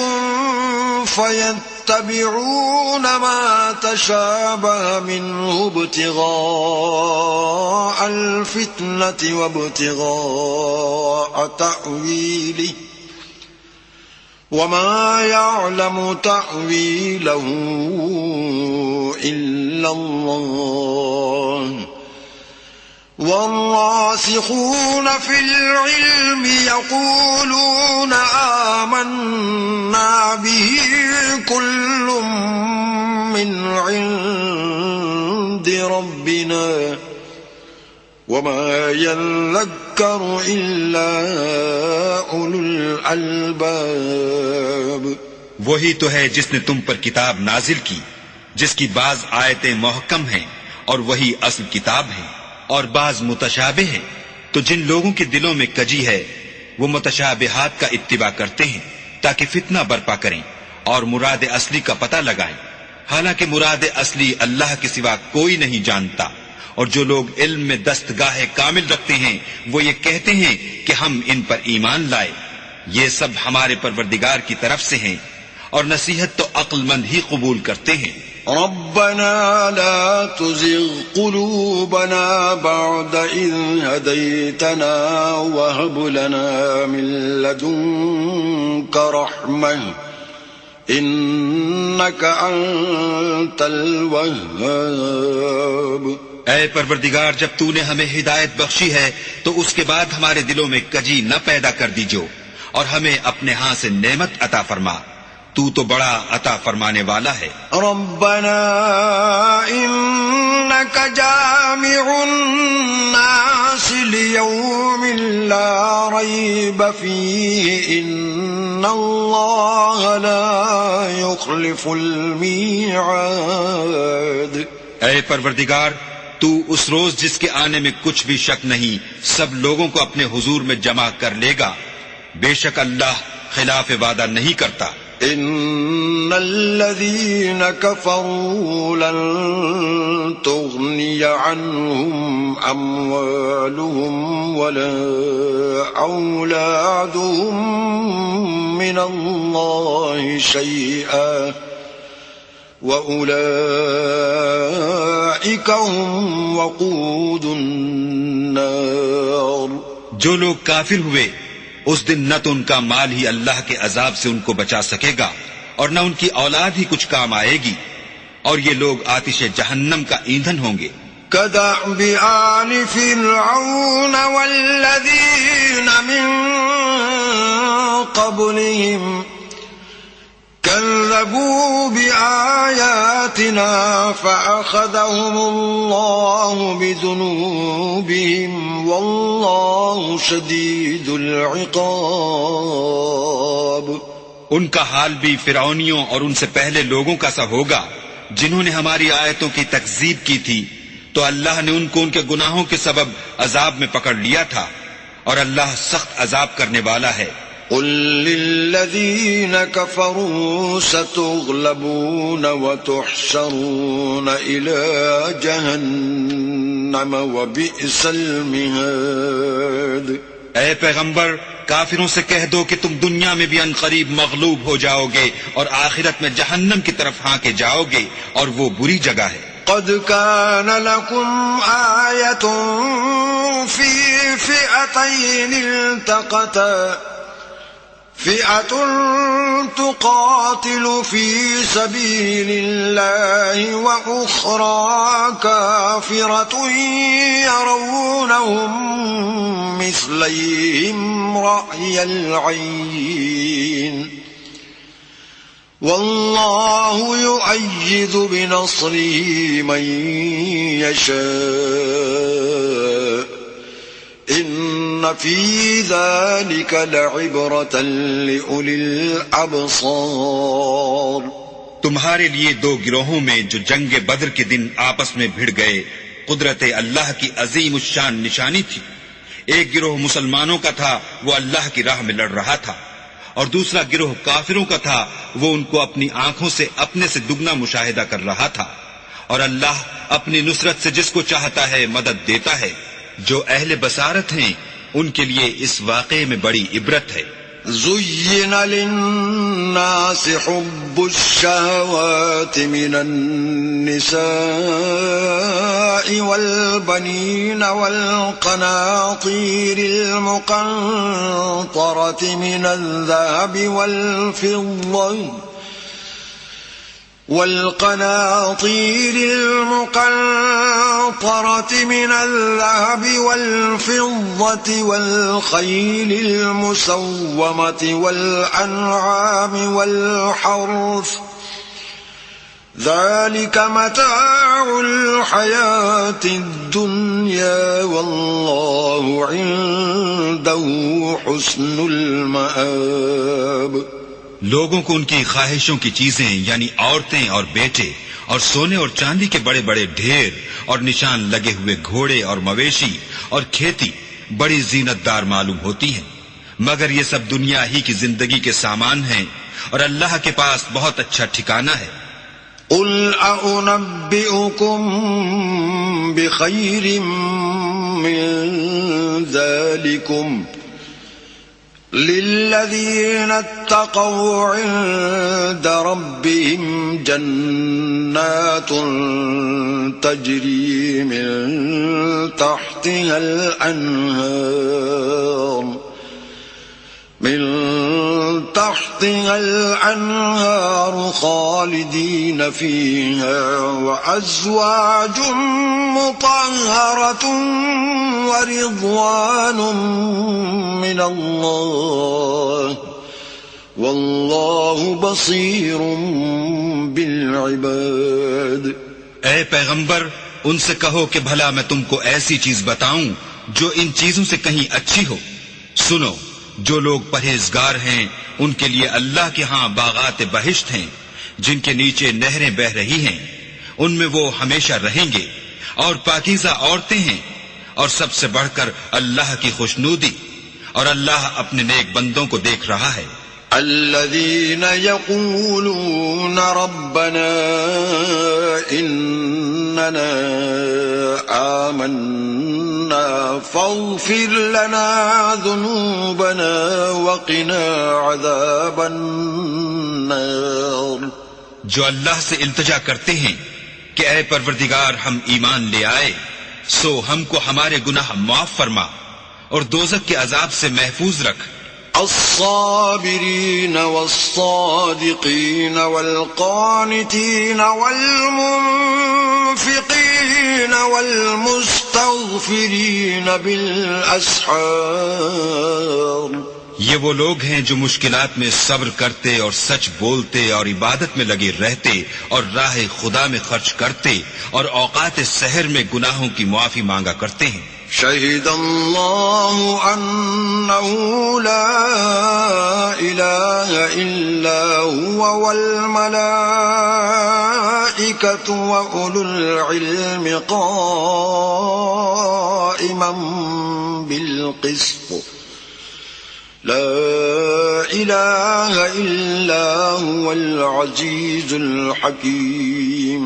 فيتبعون ما تشابه منه ابتغاء الفتنة وابتغاء تأويله وما يعلم تأويله إلا الله والراسخون في العلم يقولون آمنا به كل من عند ربنا وما يذكر إلا أولو الألباب۔ وہی تو ہے جس نے تم پر کتاب نازل کی جس کی بعض آیتیں محکم ہیں اور وہی اصل کتاب ہیں، اور بعض متشابہ ہیں، تو جن لوگوں کے دلوں میں کجی ہے وہ متشابہات کا اتباع کرتے ہیں تاکہ فتنہ برپا کریں اور مراد اصلی کا پتہ لگائیں، حالانکہ مراد اصلی اللہ کے سوا کوئی نہیں جانتا۔ اور جو لوگ علم میں دستگاہ کامل رکھتے ہیں وہ یہ کہتے ہیں کہ ہم ان پر ایمان لائے، یہ سب ہمارے پروردگار کی طرف سے ہیں، اور نصیحت تو عقل مند ہی قبول کرتے ہیں۔ ربنا لا تزغ قلوبنا بعد إذ هديتنا وهب لنا من لدنك رحمة إنك أنت الوهاب۔ اے پروردگار، جب تو نے ہمیں ہدایت بخشی ہے تو اس کے بعد ہمارے دلوں میں کجی نہ پیدا کر دیجو، اور ہمیں اپنے ہاں سے نعمت عطا فرما، تو تو بڑا عطا فرمانے والا ہے۔ ربنا انك جامع الناس ليوم لا ريب فيه ان الله لا يخلف الميعاد۔ اے پروردگار، تو اس روز جس کے آنے میں کچھ بھی شک نہیں سب لوگوں کو اپنے حضور میں جمع کر لے گا، بے شک اللہ خلاف وعدہ نہیں کرتا۔ ان الذين كفروا لن تغني عنهم اموالهم ولا اولادهم من الله شيئا واولئك هم وقود النار۔ جو لوگ کافر ہوئے اس دن نہ تو ان کا مال ہی اللہ کے عذاب سے ان کو بچا سکے گا اور نہ ان کی اولاد ہی کچھ کام آئے گی، اور یہ لوگ آتش جہنم کا ایندھن ہوں گے۔ كدأب آل فرعون والذين من قبلهم كذبوا بآياتنا فأخذهم الله بذنوبهم والله شديد العقاب۔ ان کا حال بھی فرعونیوں اور ان سے پہلے لوگوں کا سا ہوگا جنہوں نے ہماری آیتوں کی تکذیب کی تھی، تو اللہ نے ان کو ان کے گناہوں کے سبب عذاب میں پکڑ لیا تھا، اور اللہ سخت عذاب کرنے والا ہے۔ قل للذين كفروا ستغلبون وتحشرون إلى جهنم وبئس المهاد۔ اے پیغمبر، کافروں سے کہہ دو کہ تم دنیا میں بھی عنقریب مغلوب ہو جاؤ گے اور آخرت میں جہنم کی طرف ہانکے جاؤ گے، اور وہ بری جگہ ہے۔ قد كان لكم آية في فئتين التقتا فئة تقاتل في سبيل الله وأخرى كافرة يرونهم مثليهم رأي العين والله يؤيد بنصره من يشاء ان في ذلك لعبرة لأولي الأبصار۔ تمہارے لیے دو گروہوں میں جو جنگ بدر کے دن آپس میں بھڑ گئے قدرت اللہ کی عظیم الشان نشانی تھی۔ ایک گروہ مسلمانوں کا تھا، وہ اللہ کی راہ میں لڑ رہا تھا، اور دوسرا گروہ کافروں کا تھا، وہ ان کو اپنی آنکھوں سے اپنے سے دگنا مشاہدہ کر رہا تھا، اور اللہ اپنی نصرت سے جس کو چاہتا ہے مدد دیتا ہے۔ جو اہل بصارت ہیں ان کے لیے اس واقعے میں بڑی عبرت ہے۔ زين للناس حب الشهوات من النساء والبنين والقناطير المقنطرة من الذهب والفضة والخيل المسومة والأنعام والحرث ذلك متاع الحياة الدنيا والله عنده حسن المآب۔ لوگوں کو ان کی خواہشوں کی چیزیں یعنی عورتیں اور بیٹے اور سونے اور چاندی کے بڑے بڑے ڈھیر اور نشان لگے ہوئے گھوڑے اور مویشی اور کھیتی بڑی زینت دار معلوم ہوتی ہیں، مگر یہ سب دنیا ہی کی زندگی کے سامان ہیں، اور اللہ کے پاس بہت اچھا ٹھکانہ ہے۔ قل أنبئكم بخير من ذلكم للذين اتقوا عند ربهم جنات تجري من تحتها الأنهار خالدين فيها وأزواج مطهرة ورضوان من الله واللہ بصیر بالعباد. اے پیغمبر ان سے کہو کہ بھلا میں تم کو ایسی چیز بتاؤں جو ان چیزوں سے کہیں اچھی ہو. سنو، جو لوگ پرہیزگار ہیں ان کے لیے اللہ کے ہاں باغات بہشت ہیں جن کے نیچے نہریں بہ رہی ہیں، ان میں وہ ہمیشہ رہیں گے، اور پاکیزہ عورتیں ہیں، اور سب سے بڑھ کر اللہ کی خوشنودی، اور اللہ اپنے نیک بندوں کو دیکھ رہا ہے. الذين يقولون ربنا إننا آمنا فاغفر لنا ذنوبنا وقنا عذاب النار. جو اللہ سے التجا کرتے ہیں کہ اے پروردگار ہم ایمان لے آئے سو ہم کو ہمارے گناہ معاف فرما اور دوزخ کے عذاب سے محفوظ رکھ. الصابرين والصادقين والقانتين والمنفقين والمستغفرين بالأسحار. یہ وہ لوگ ہیں جو مشکلات میں صبر کرتے اور سچ بولتے اور عبادت میں لگے رہتے اور راہ خدا میں خرچ کرتے اور اوقات سحر میں گناہوں کی معافی مانگا کرتے ہیں. شہد اللہ انہ لا الہ الا هو والملائکۃ واولو العلم قائما بالقسط لا الہ الا هو العزیز الحکیم.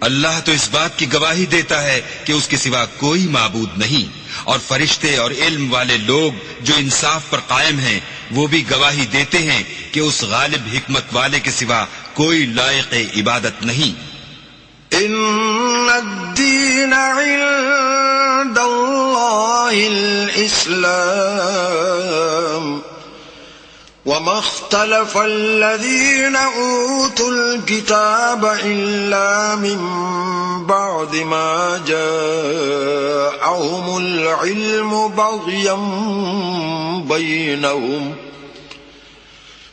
اللہ تو اس بات کی گواہی دیتا ہے کہ اس کے سوا کوئی معبود نہیں، اور فرشتے اور علم والے لوگ جو انصاف پر قائم ہیں وہ بھی گواہی دیتے ہیں کہ اس غالب حکمت والے کے سوا کوئی لائق عبادت نہیں. ان الدین عند اللہ الاسلام وما اختلف الذين اوتوا الكتاب الا من بعد ما جاءهم العلم بغيا بينهم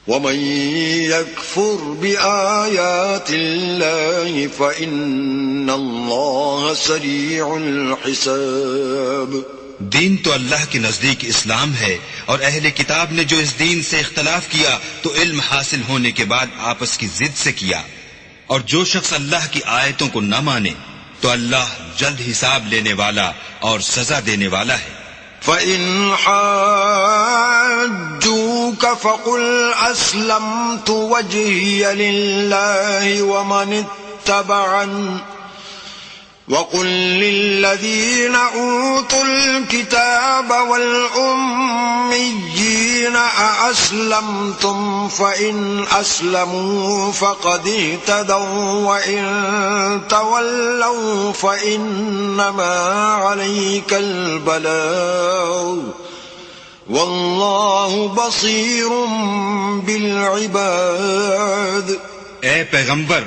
ومن يكفر بآيات الله فإن الله سريع الحساب. دین تو اللہ کے نزدیک اسلام ہے، اور اہل کتاب نے جو اس دین سے اختلاف کیا تو علم حاصل ہونے کے بعد آپس کی ضد سے کیا، اور جو شخص اللہ کی آیتوں کو نہ مانے تو اللہ جلد حساب لینے والا اور سزا دینے والا ہے. فَإِنْ حَاجُّوكَ فَقُلْ أَسْلَمْتُ وَجْهِيَ لِلَّهِ وَمَنِ اتَّبَعَنِ وَقُلْ لِلَّذِينَ أُوتُوا الْكِتَابَ وَالْأُمِّيِّينَ أَأَسْلَمْتُمْ فَإِنْ أَسْلَمُوا فَقَدِ اهْتَدَوْا وَإِنْ تَوَلَّوْا فَإِنَّمَا عَلَيْكَ الْبَلَاغُ وَاللَّهُ بَصِيرٌ بِالْعِبَادِ. اے پیغمبر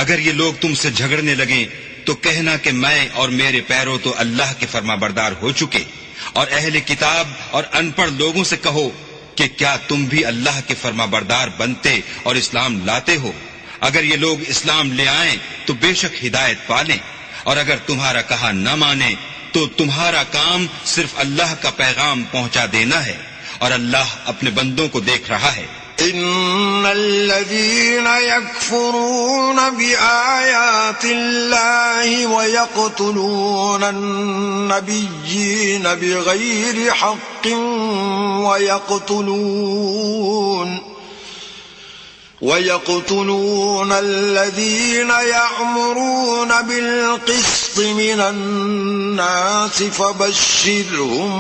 اگر یہ لوگ تم سے جھگڑنے لگیں تو کہنا کہ میں اور میرے پیرو تو اللہ کے فرما بردار ہو چکے، اور اہل کتاب اور ان پڑھ لوگوں سے کہو کہ کیا تم بھی اللہ کے فرما بردار بنتے اور اسلام لاتے ہو. اگر یہ لوگ اسلام لے آئیں تو بے شک ہدایت پالیں، اور اگر تمہارا کہا نہ مانے تو تمہارا کام صرف اللہ کا پیغام پہنچا دینا ہے، اور اللہ اپنے بندوں کو دیکھ رہا ہے. ان الذين يكفرون بآيات الله ويقتلون النبيين بغير حق ويقتلون الذين يأمرون بالقسط من الناس فبشرهم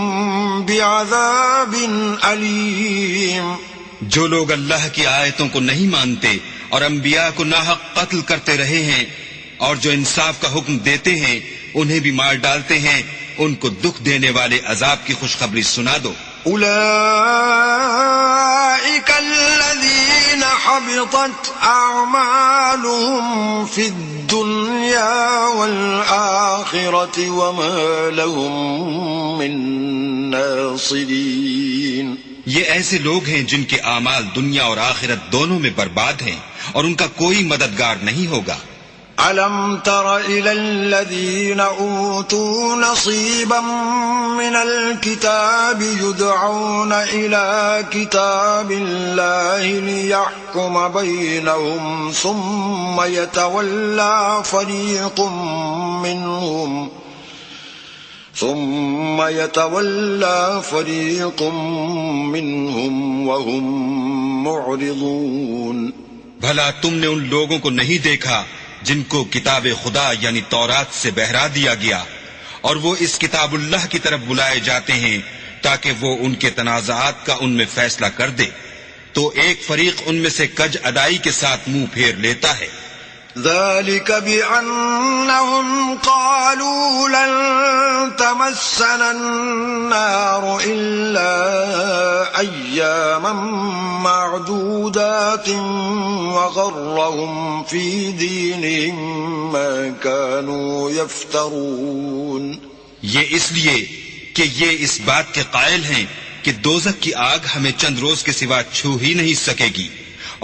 بعذاب أليم. جو لوگ اللہ کی آیتوں کو نہیں مانتے اور انبیاء کو ناحق قتل کرتے رہے ہیں اور جو انصاف کا حکم دیتے ہیں انہیں بھی مار ڈالتے ہیں، ان کو دکھ دینے والے عذاب کی خوشخبری سنا دو. اولئک الذین حبطت اعمالهم فی الدنیا والآخرة وما لهم من ناصرین. یہ ایسے لوگ ہیں جن کے اعمال دنیا اور آخرت دونوں میں برباد ہیں اور ان کا کوئی مددگار نہیں ہوگا۔ أَلَمْ تَرَ إِلَى الَّذِينَ أُوتُوا نَصِيبًا مِّنَ الْكِتَابِ يُدْعَوْنَ إِلَى كِتَابِ اللَّهِ لِيَحْكُمَ بَيْنَهُمْ ثُمَّ يَتَوَلَّى فَرِيقٌ مِّنْهُمْ وَهُمْ مُعْرِضُونَ۔ بھلا تم نے ان لوگوں کو نہیں دیکھا جن کو کتاب خدا یعنی تورات سے بہرا دیا گیا اور وہ اس کتاب اللہ کی طرف بلائے جاتے ہیں تاکہ وہ ان کے تنازعات کا ان میں فیصلہ کر دے، تو ایک فریق ان میں سے کج ادائی کے ساتھ منہ پھیر لیتا ہے۔ ذلك بأنهم قالوا لن تمسنا النار إلا أياما معدودات وغرهم في دينهم ما كانوا يفترون۔ یہ اس لیے کہ یہ اس بات کے قائل ہیں کہ دوزخ کی آگ ہمیں چند روز کے سوا چھو ہی نہیں سکے گی،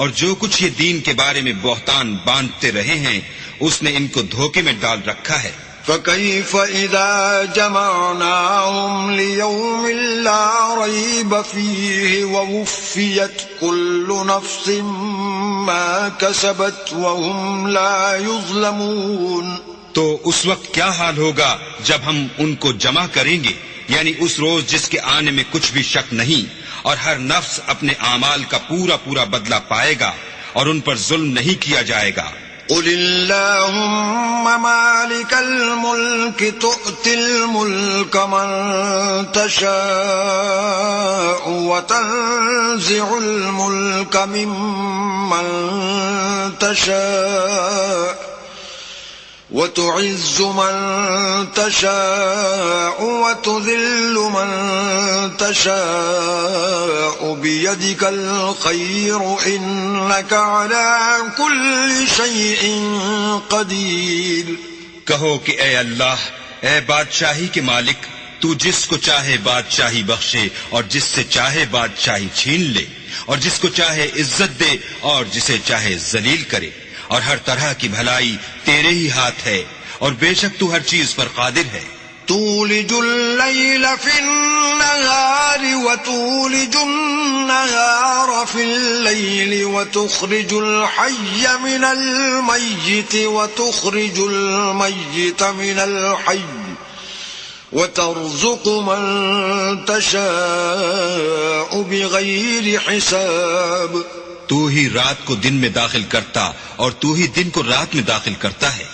اور جو کچھ یہ دین کے بارے میں بہتان باندھتے رہے ہیں اس نے ان کو دھوکے میں ڈال رکھا ہے۔ فَكَيْفَ إِذَا جَمَعْنَاهُمْ لِيَوْمٍ لَا رَيْبَ فِيهِ وَوُفِّيَتْ كُلُّ نَفْسٍ مَا كَسَبَتْ وَهُمْ لَا يُظْلَمُونَ۔ تو اس وقت کیا حال ہوگا جب ہم ان کو جمع کریں گے، یعنی اس روز جس کے آنے میں کچھ بھی شک نہیں، اور ہر نفس اپنے اعمال کا پورا پورا بدلہ پائے گا اور ان پر ظلم نہیں کیا جائے گا۔ قل اللهم مالك الملك تؤتي الملك من تشاء وتنزع الملك ممن تشاء وتعز من تشاء وتذل من تشاء بيدك الخير إنك على كل شيء قدير۔ کہو کہ اے اللہ، اے بادشاہی کے مالک، تو جس کو چاہے بادشاہی بخشے اور جس سے چاہے بادشاہی چھین لے، اور جس کو چاہے عزت دے اور جسے چاہے ذلیل کرے، اور ہر طرح کی بھلائی تیرے ہی ہاتھ ہے، اور بے شک تو ہر چیز پر قادر ہے۔ تولج الليل في النهار وتولج النهار في الليل وتخرج الحي من الميت وتخرج الميت من الحي وترزق من تشاء بغير حساب۔ تو ہی رات کو دن میں داخل کرتا اور تو ہی دن کو رات میں داخل کرتا ہے،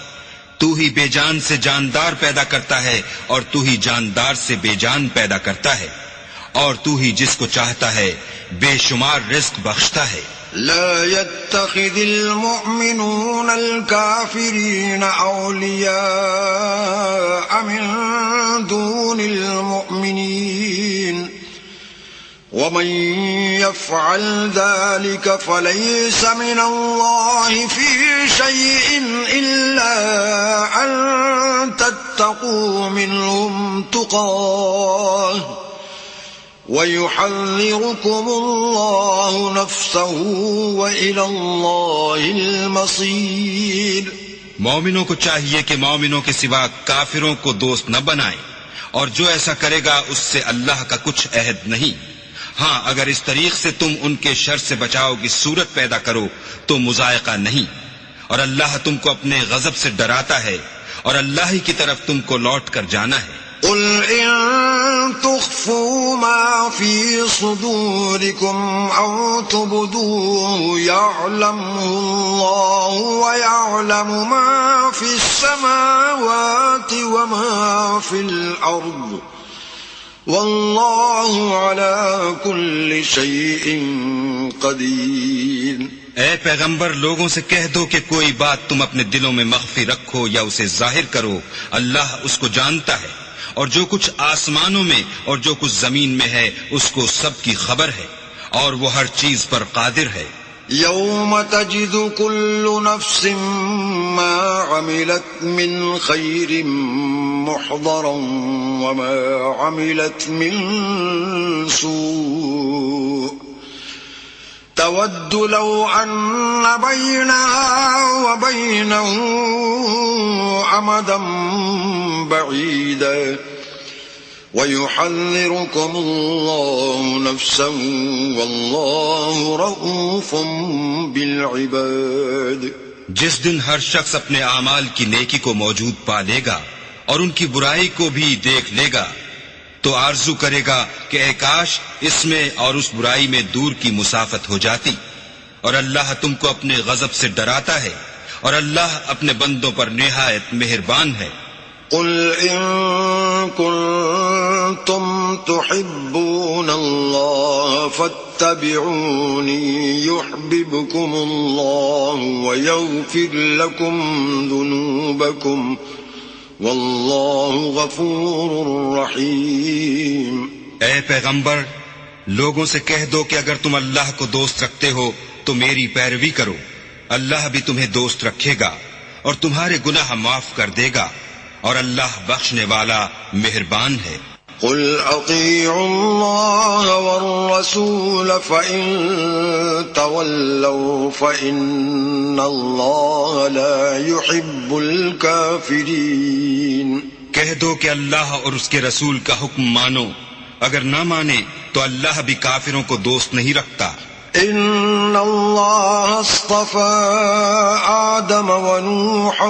تو ہی بے جان سے جاندار پیدا کرتا ہے اور تو ہی جاندار سے بے جان پیدا کرتا ہے، اور تو ہی جس کو چاہتا ہے بے شمار رزق بخشتا ہے۔ لا يتخذ المؤمنون الكافرين أولياء من دون المؤمنين ومن يفعل ذلك فليس من الله في شيء إلا أن تتقوا منهم تقاه ويحذركم الله نفسه وإلى الله المصير۔ مومنوں کو چاہیے کہ مومنوں کے سوا کافروں کو دوست نہ بنائیں، اور جو ایسا کرے گا اس سے اللہ کا کچھ عہد نہیں۔ ہاں اگر اس طریق سے تم ان کے شر سے بچاؤ کی صورت پیدا کرو تو مذائقہ نہیں، اور اللہ تم کو اپنے غضب سے ڈراتا ہے، اور اللہ ہی کی طرف تم کو لوٹ کر جانا ہے۔ قل إن تخفوا ما في صدوركم أو تبدوه يعلمه الله ويعلم ما في السماوات وما في الأرض والله على كل شيء قدير۔ اے پیغمبر، لوگوں سے کہہ دو کہ کوئی بات تم اپنے دلوں میں مخفی رکھو یا اسے ظاہر کرو، اللہ اس کو جانتا ہے، اور جو کچھ آسمانوں میں اور جو کچھ زمین میں ہے اس کو سب کی خبر ہے، اور وہ ہر چیز پر قادر ہے۔ يوم تجد كل نفس ما عملت من خير محضرا وما عملت من سوء تود لو أن بينها وبينه أمدا بعيدا ويحذركم الله نفسا والله رؤوف بالعباد. جس دن ہر شخص اپنے اعمال کی نیکی کو موجود پا لے گا اور ان کی برائی کو بھی دیکھ لے گا تو آرزو کرے گا کہ اے کاش اس میں اور اس برائی میں دور کی مسافت ہو جاتی. اور اللہ تم کو اپنے غضب سے ڈراتا ہے اور اللہ اپنے بندوں پر نہایت مہربان ہے. قل إن كنتم تحبون الله فاتبعوني يحببكم الله ويغفر لكم ذنوبكم والله غفور رحيم. اے پیغمبر لوگوں سے کہہ دو کہ اگر تم اللہ کو دوست رکھتے ہو تو میری پیروی کرو، اللہ بھی تمہیں دوست رکھے گا اور تمہارے گناہ معاف کر دے گا اور اللہ بخشنے والا مہربان ہے. قل اطیعوا اللہ والرسول فإن تولوا فإن اللہ لا يحب الكافرین. کہہ دو کہ اللہ اور اس کے رسول کا حکم مانو، اگر نہ مانے تو اللہ بھی کافروں کو دوست نہیں رکھتا. ان اللہ اصطفى آدم ونوحا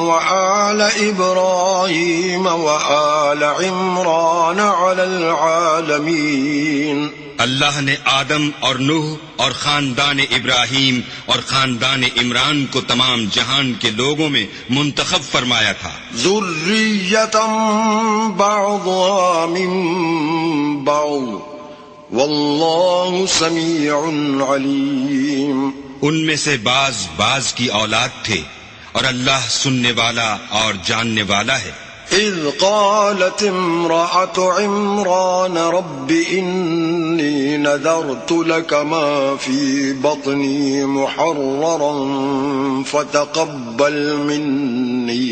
وآل ابراہیم وآل عمران علی العالمین. اللہ نے آدم اور نوح اور خاندان ابراہیم اور خاندان عمران کو تمام جہان کے لوگوں میں منتخب فرمایا تھا. ذریۃ بعضها من بعض واللہ سمیع علیم. ان میں سے بعض کی اولاد تھے اور اللہ سننے والا اور جاننے والا ہے. اذ قالت امرأة عمران رب انی نذرت لك ما في بطنی محررا فتقبل منی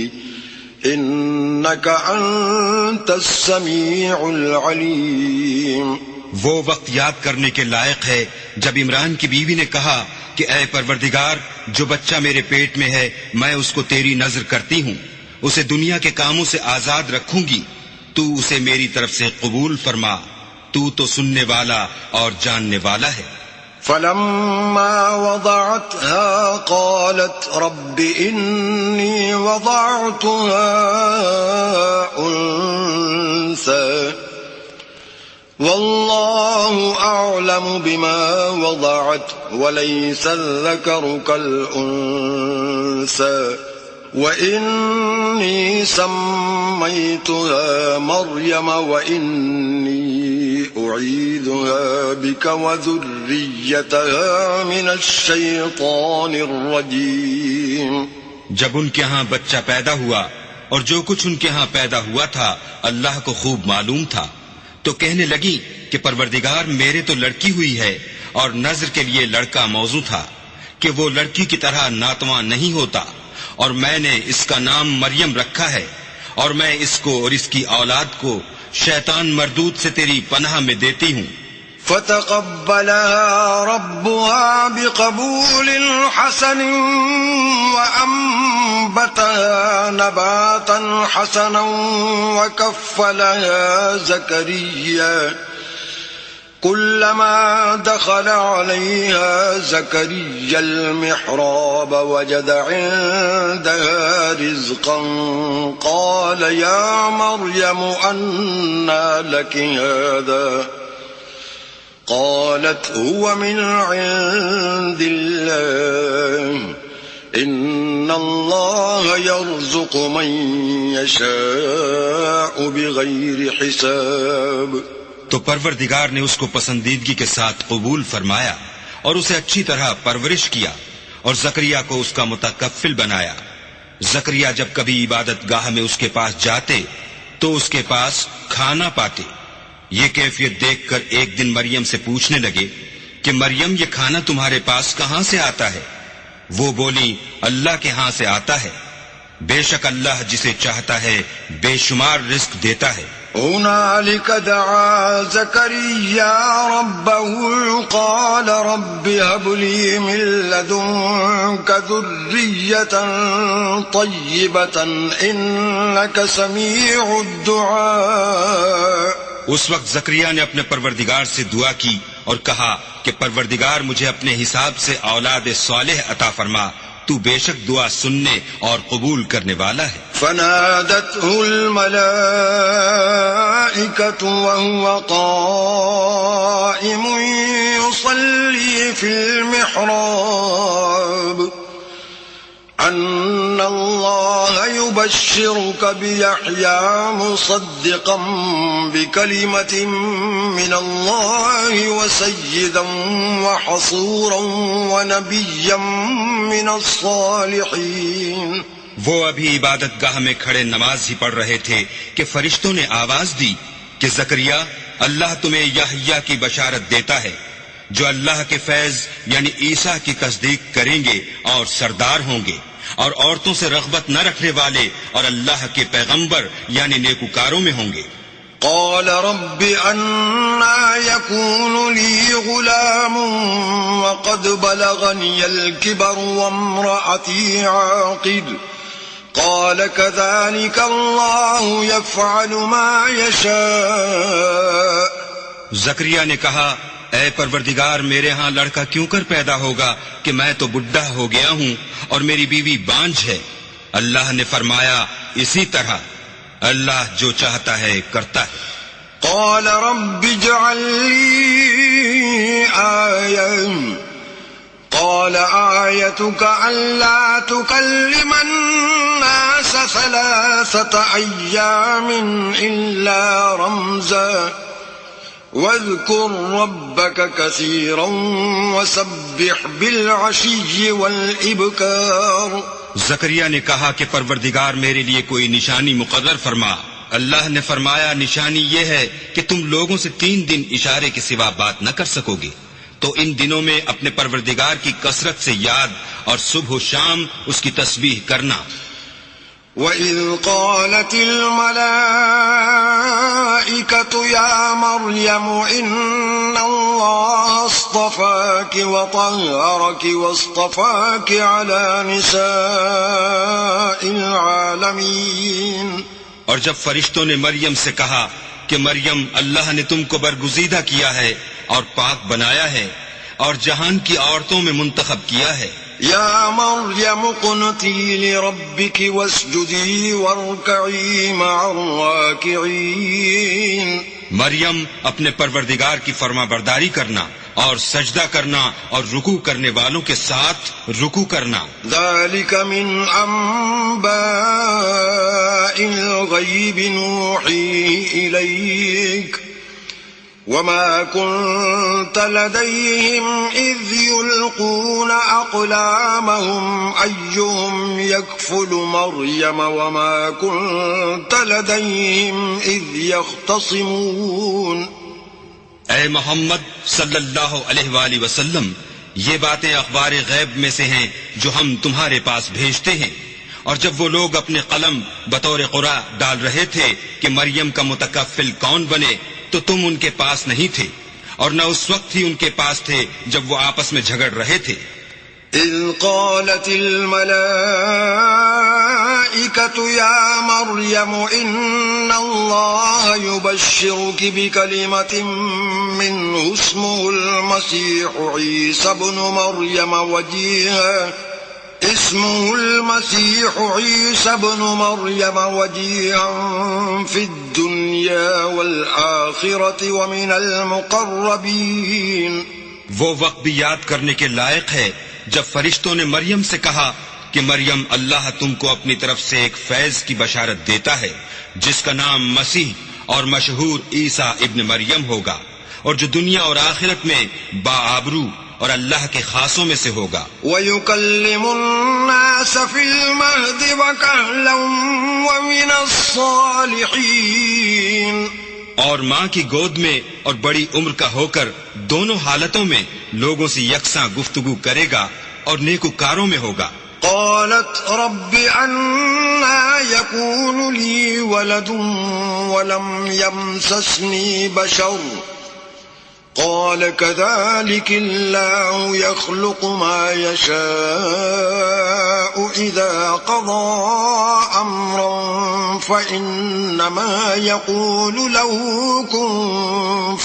انك انت السمیع العلیم. وہ وقت یاد کرنے کے لائق ہے جب عمران کی بیوی نے کہا کہ اے پروردگار جو بچہ میرے پیٹ میں ہے میں اس کو تیری نذر کرتی ہوں، اسے دنیا کے کاموں سے آزاد رکھوں گی، تو اسے میری طرف سے قبول فرما، تو سننے والا اور جاننے والا ہے. فلما وضعتها قالت رب إني وضعتها أنثى والله أعلم بما وضعت وليس الذكر كالأنثى وإني سميتها مريم وإني أعيذها بك وذريتها من الشيطان الرجيم. جب ان کے ہاں بچہ پیدا ہوا اور جو کچھ ان کے ہاں پیدا ہوا تھا اللہ کو خوب معلوم تھا، تو کہنے لگی کہ پروردگار میرے تو لڑکی ہوئی ہے اور نذر کے لیے لڑکا موضوع تھا کہ وہ لڑکی کی طرح ناتواں نہیں ہوتا، اور میں نے اس کا نام مریم رکھا ہے اور میں اس کو اور اس کی اولاد کو شیطان مردود سے تیری پناہ میں دیتی ہوں. فتقبلها ربها بقبول حسن وأنبتها نباتا حسنا وكفلها زكريا كلما دخل عليها زكريا المحراب وجد عندها رزقا قال يا مريم أنى لك هذا قالت هو من عند الله إن الله يرزق من يشاء بغير حساب. تو پروردگار نے اس کو پسندیدگی کے ساتھ قبول فرمایا اور اسے اچھی طرح پرورش کیا اور زکریا کو اس کا متکفل بنایا. زکریا جب کبھی عبادت گاہ میں اس کے پاس جاتے تو اس کے پاس کھانا پاتے. یہ کیفیت دیکھ کر ایک دن مریم سے پوچھنے لگے کہ مریم یہ کھانا تمہارے پاس کہاں سے آتا ہے؟ وہ بولی اللہ کے ہاں سے آتا ہے، بے شک اللہ جسے چاہتا ہے بے شمار رزق دیتا ہے. هنالك دعا زكريا ربه قال رب هب لي من لدنك ذرية طيبة إنك سميع الدعاء. اس وقت زکریا نے اپنے پروردگار سے دعا کی اور کہا کہ پروردگار مجھے اپنے حساب سے اولاد صالح عطا فرما، تو بے شک دعا سننے اور قبول کرنے والا ہے. فنادته الملائكة وهو قائم يصلي في المحراب أن الله يبشرك بيحيى مصدقا بكلمة من الله وسيدا وحصورا ونبيا من الصالحين. وہ ابھی عبادت گاہ میں کھڑے نماز ہی پڑھ رہے تھے کہ فرشتوں نے آواز دی کہ زکریا اللہ تمہیں یحییٰ کی بشارت دیتا ہے جو اللہ کے فیض یعنی عیسیٰ کی تصدیق کریں گے اور سردار ہوں گے اور عورتوں سے رغبت نہ رکھنے والے اور اللہ کے پیغمبر یعنی نیکوکاروں میں ہوں گے. قال رب أنا يكون لي غلام وقد بلغني الكبر وامرأتي عاقر قال كذلك الله يفعل ما يشاء. زکریا نے کہا اے پروردگار میرے ہاں لڑکا کیوں کر پیدا ہوگا کہ میں تو بڈھا ہو گیا ہوں اور میری بیوی بانجھ ہے. اللہ نے فرمایا اسی طرح اللہ جو چاہتا ہے کرتا ہے. قال رب اجعل لي آية قال آيتك ألا تكلم الناس 3 أيام إلا رمزا واذكر ربك كثيرا وسبح بالعشي والإبكار. زکریا نے کہا کہ پروردگار میرے لیے کوئی نشانی مقرر فرما. اللہ نے فرمایا نشانی یہ ہے کہ تم لوگوں سے 3 دن اشارے کے سوا بات نہ کر سکو گے، تو ان دنوں میں اپنے پروردگار کی کثرت سے یاد اور صبح و شام اس کی تسبیح کرنا. وَإِذْ قَالَتِ الْمَلَائِكَةُ يَا مَرْيَمُ إِنَّ اللَّهَ اصْطَفَاكِ وَطَهَّرَكِ وَاصْطَفَاكِ عَلَى نِسَاءِ الْعَالَمِينَ. اور جب فرشتوں نے مریم سے کہا کہ مریم اللہ نے تم کو برگزیدہ کیا ہے اور پاک بنایا ہے اور جہان کی عورتوں میں منتخب کیا ہے. یا مریم قنتی لربک واسجدی وارکعی مع الراکعین. مریم اپنے پروردگار کی فرما برداری کرنا اور سجدہ کرنا اور رکوع کرنے والوں کے ساتھ رکوع کرنا. ذالک من انباء الغیب نوحیہ الیک وما كنت لديهم إذ يلقون أقلامهم أيهم يكفل مريم وما كنت لديهم إذ يختصمون. اے محمد صلی اللہ علیہ وآلہ وسلم، یہ باتیں اخبار غیب میں سے ہیں جو ہم تمہارے پاس بھیجتے ہیں. اور جب وہ لوگ اپنے قلم بطور قرعہ ڈال رہے تھے کہ مریم کا متکفل کون بنے تو تم ان کے پاس نہیں تھے اور نہ اس وقت ہی ان کے پاس تھے جب وہ آپس میں جھگڑ رہے تھے. اذ قالت الملائكة يا مريم ان الله يبشرك بكلمة منه اسمه المسيح عيسى ابن مريم وجيها في الدنيا والآخرة ومن المقربين. وہ وقت بھی یاد کرنے کے لائق ہے جب فرشتوں نے مریم سے کہا کہ مریم اللہ تم کو اپنی طرف سے ایک فیض کی بشارت دیتا ہے جس کا نام مسیح اور مشہور عیسیٰ ابن مریم ہوگا اور جو دنیا اور آخرت میں باآبرو اور اللہ کے خاصوں میں سے ہوگا. وَيُكَلِّمُ النَّاسَ فِي الْمَهْدِ وَكَهْلًا وَمِنَ الصَّالِحِينَ. اور ماں کی گود میں اور بڑی عمر کا ہو کر دونوں حالتوں میں لوگوں سے یکساں گفتگو کرے گا اور نیکوکاروں میں ہوگا. قالت رب أنى يكون لي ولد ولم يمسسني بشر قال كذلك الله يخلق ما يشاء إذا قضى أمرا فإنما يقول له كن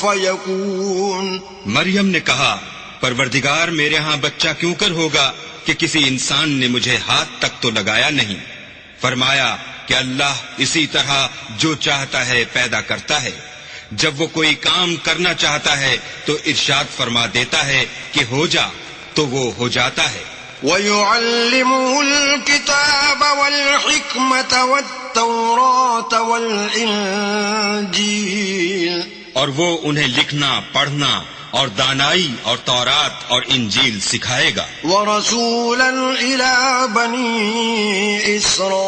فيكون. مریم نے کہا پروردگار میرے ہاں بچہ کیوں کر ہوگا کہ کسی انسان نے مجھے ہاتھ تک تو لگایا نہیں. فرمایا کہ اللہ اسی طرح جو چاہتا ہے پیدا کرتا ہے. جب وہ کوئی کام کرنا چاہتا ہے تو ارشاد فرما دیتا ہے کہ ہو جا تو وہ ہو جاتا ہے. وَيُعَلِّمُهُ الْكِتَابَ وَالْحِكْمَةَ وَالتَّوْرَاةَ وَالْإِنْجِيلَ. اور وہ انہیں لکھنا پڑھنا اور دانائی اور تورات اور انجیل سکھائے گا. وَرَسُولًا إِلَى بَنِي إِسْرَائِيلَ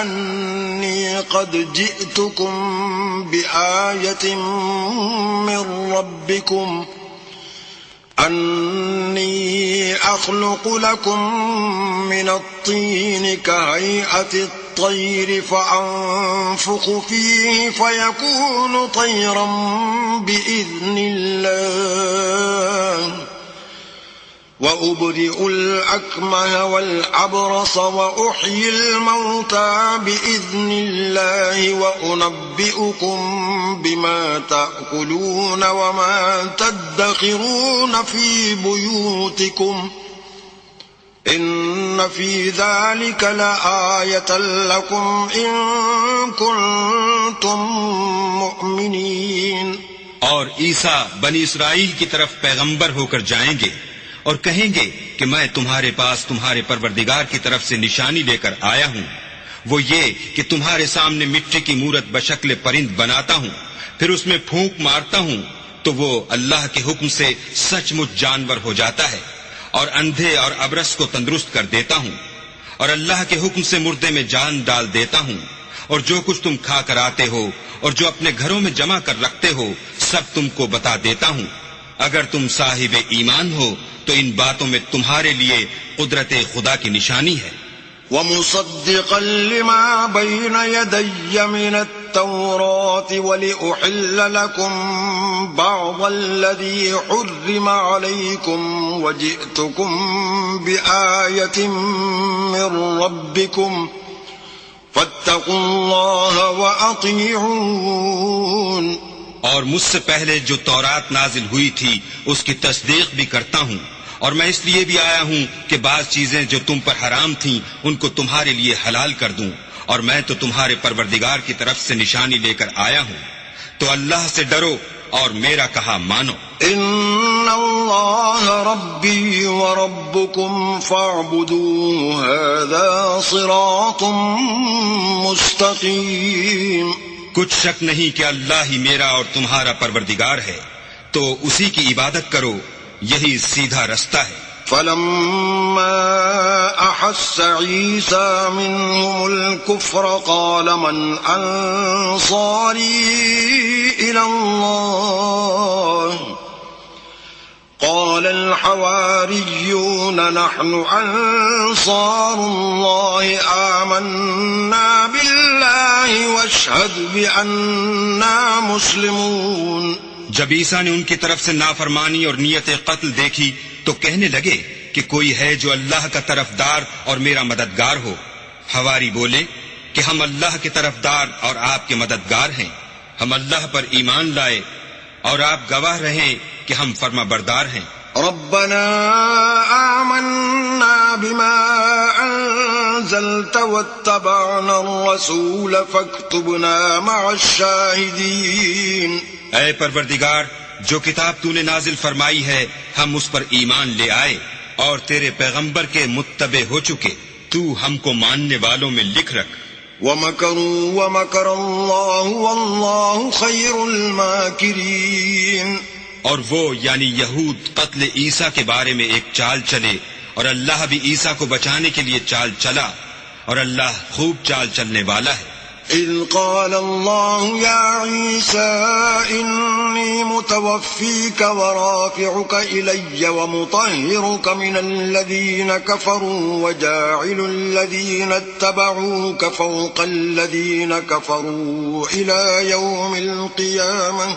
أَنِّي قَدْ جِئْتُكُمْ بِآيَةٍ مِّن رَّبِّكُمْ أَنِّي أَخْلُقُ لَكُم مِّنَ الطِّينِ كَهَيْئَةِ الطَّيْرِ فَأَنفُخُ فِيهِ فَيَكُونُ طَيْرًا بِإِذْنِ اللَّهِ وَأُبْرِئُ الْأَكْمَهَ وَالْأَبْرَصَ وَأُحْيِي الْمَوْتَى بِإِذْنِ اللَّهِ وَأُنَبِّئُكُم بِمَا تَأْكُلُونَ وَمَا تَدَّخِرُونَ فِي بُيُوتِكُمْ إِنَّ فِي ذَلِكَ لَآيَةً لَكُمْ إِن كُنتُم مُّؤْمِنِينَ. اور عیسیٰ بنی اسرائیل کی طرف پیغمبر ہو کر جائیں گے اور کہیں گے کہ میں تمہارے پاس تمہارے پروردگار کی طرف سے نشانی لے کر آیا ہوں. وہ یہ کہ تمہارے سامنے مٹی کی مورت بشکل پرند بناتا ہوں، پھر اس میں پھونک مارتا ہوں تو وہ اللہ کے حکم سے سچ مچ جانور ہو جاتا ہے، اور اندھے اور ابرص کو تندرست کر دیتا ہوں، اور اللہ کے حکم سے مردے میں جان ڈال دیتا ہوں، اور جو کچھ تم کھا کر آتے ہو اور جو اپنے گھروں میں جمع کر رکھتے ہو سب تم کو بتا دیتا ہوں. اگر تم صاحب ایمان ہو تو ان باتوں میں تمہارے لیے قدرت خدا کی نشانی ہے. وَمُصَدِّقًا لِمَا بَيْنَ يَدَيَّ مِنَ التَّوْرَاةِ وَلِأُحِلَّ لَكُمْ بَعْضَ الَّذِي حُرِّمَ عَلَيْكُمْ وَجِئْتُكُمْ بِآيَةٍ مِّن رَّبِّكُمْ فَاتَّقُوا اللَّهَ وَأَطِيعُونِ. اور مجھ سے پہلے جو تورات نازل ہوئی تھی اس کی تصدیق بھی کرتا ہوں، اور میں اس لیے بھی آیا ہوں کہ بعض چیزیں جو تم پر حرام تھیں ان کو تمہارے لیے حلال کر دوں، اور میں تو تمہارے پروردگار کی طرف سے نشانی لے کر آیا ہوں. تو اللہ سے ڈرو اور میرا کہا مانو. ان اللہ ربی وربکم فاعبدوه هذا صراط مستقیم. کچھ شک نہیں کہ اللہ ہی میرا اور تمہارا پروردگار ہے، تو اسی کی عبادت کرو، یہی سیدھا رستہ ہے. فلما احس عیسیٰ منهم الكفر قال من انصاری الى اللہ قال الحواریون نحن انصار اللہ آمنا باللہ واشہد بأننا مسلمون. جب عیسیٰ نے ان کی طرف سے نافرمانی اور نیت قتل دیکھی تو کہنے لگے کہ کوئی ہے جو اللہ کا طرفدار اور میرا مددگار ہو. حواری بولے کہ ہم اللہ کے طرفدار اور آپ کے مددگار ہیں، ہم اللہ پر ایمان لائے اور آپ گواہ رہیں کہ ہم فرما بردار ہیں. ربنا آمنا بما انزلت واتبعنا الرسول فاكتبنا مع الشاہدین. اے پروردگار، جو کتاب تو نے نازل فرمائی ہے ہم اس پر ایمان لے آئے اور تیرے پیغمبر کے متبع ہو چکے، تو ہم کو ماننے والوں میں لکھ رکھ. وَمَكَرُوا وَمَكَرَ اللَّهُ وَاللَّهُ خَيْرُ الْمَاكِرِينَ. اور وہ یعنی یہود قتل عیسیٰ کے بارے میں ایک چال چلے، اور اللہ بھی عیسیٰ کو بچانے کے لیے چال چلا، اور اللہ خوب چال چلنے والا ہے. اذ قال اللہ یا عیسیٰ انی إني متوفيك ورافعك إلي ومطهرك من الذين كفروا وجاعل الذين اتبعوك فوق الذين كفروا إلى يوم القيامة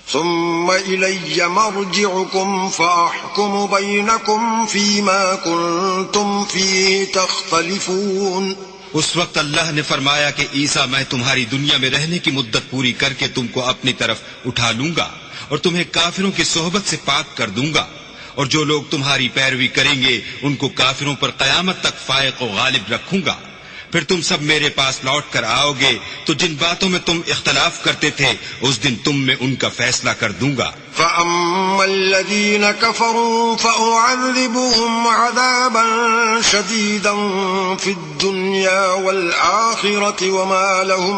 ثم إلي مرجعكم فأحكم بينكم فيما كنتم فيه تختلفون. اس وقت اللہ نے فرمایا کہ عیسیٰ میں تمہاری دنیا میں رہنے کی مدت پوری کر کے تم کو اپنی طرف اٹھا لوں گا اور تمہیں کافروں کی صحبت سے پاک کر دوں گا، اور جو لوگ تمہاری پیروی کریں گے ان کو کافروں پر قیامت تک فائق و غالب رکھوں گا. پھر تم سب میرے پاس لوٹ کر آؤ گے تو جن باتوں میں تم اختلاف کرتے تھے اس دن تم میں ان کا فیصلہ کر دوں گا. فَأَمَّا الَّذِينَ كَفَرُوا فَأُعَذِّبُهُمْ عَذَابًا شَدِيدًا فِي الدُّنْيَا وَالْآخِرَةِ وَمَا لَهُم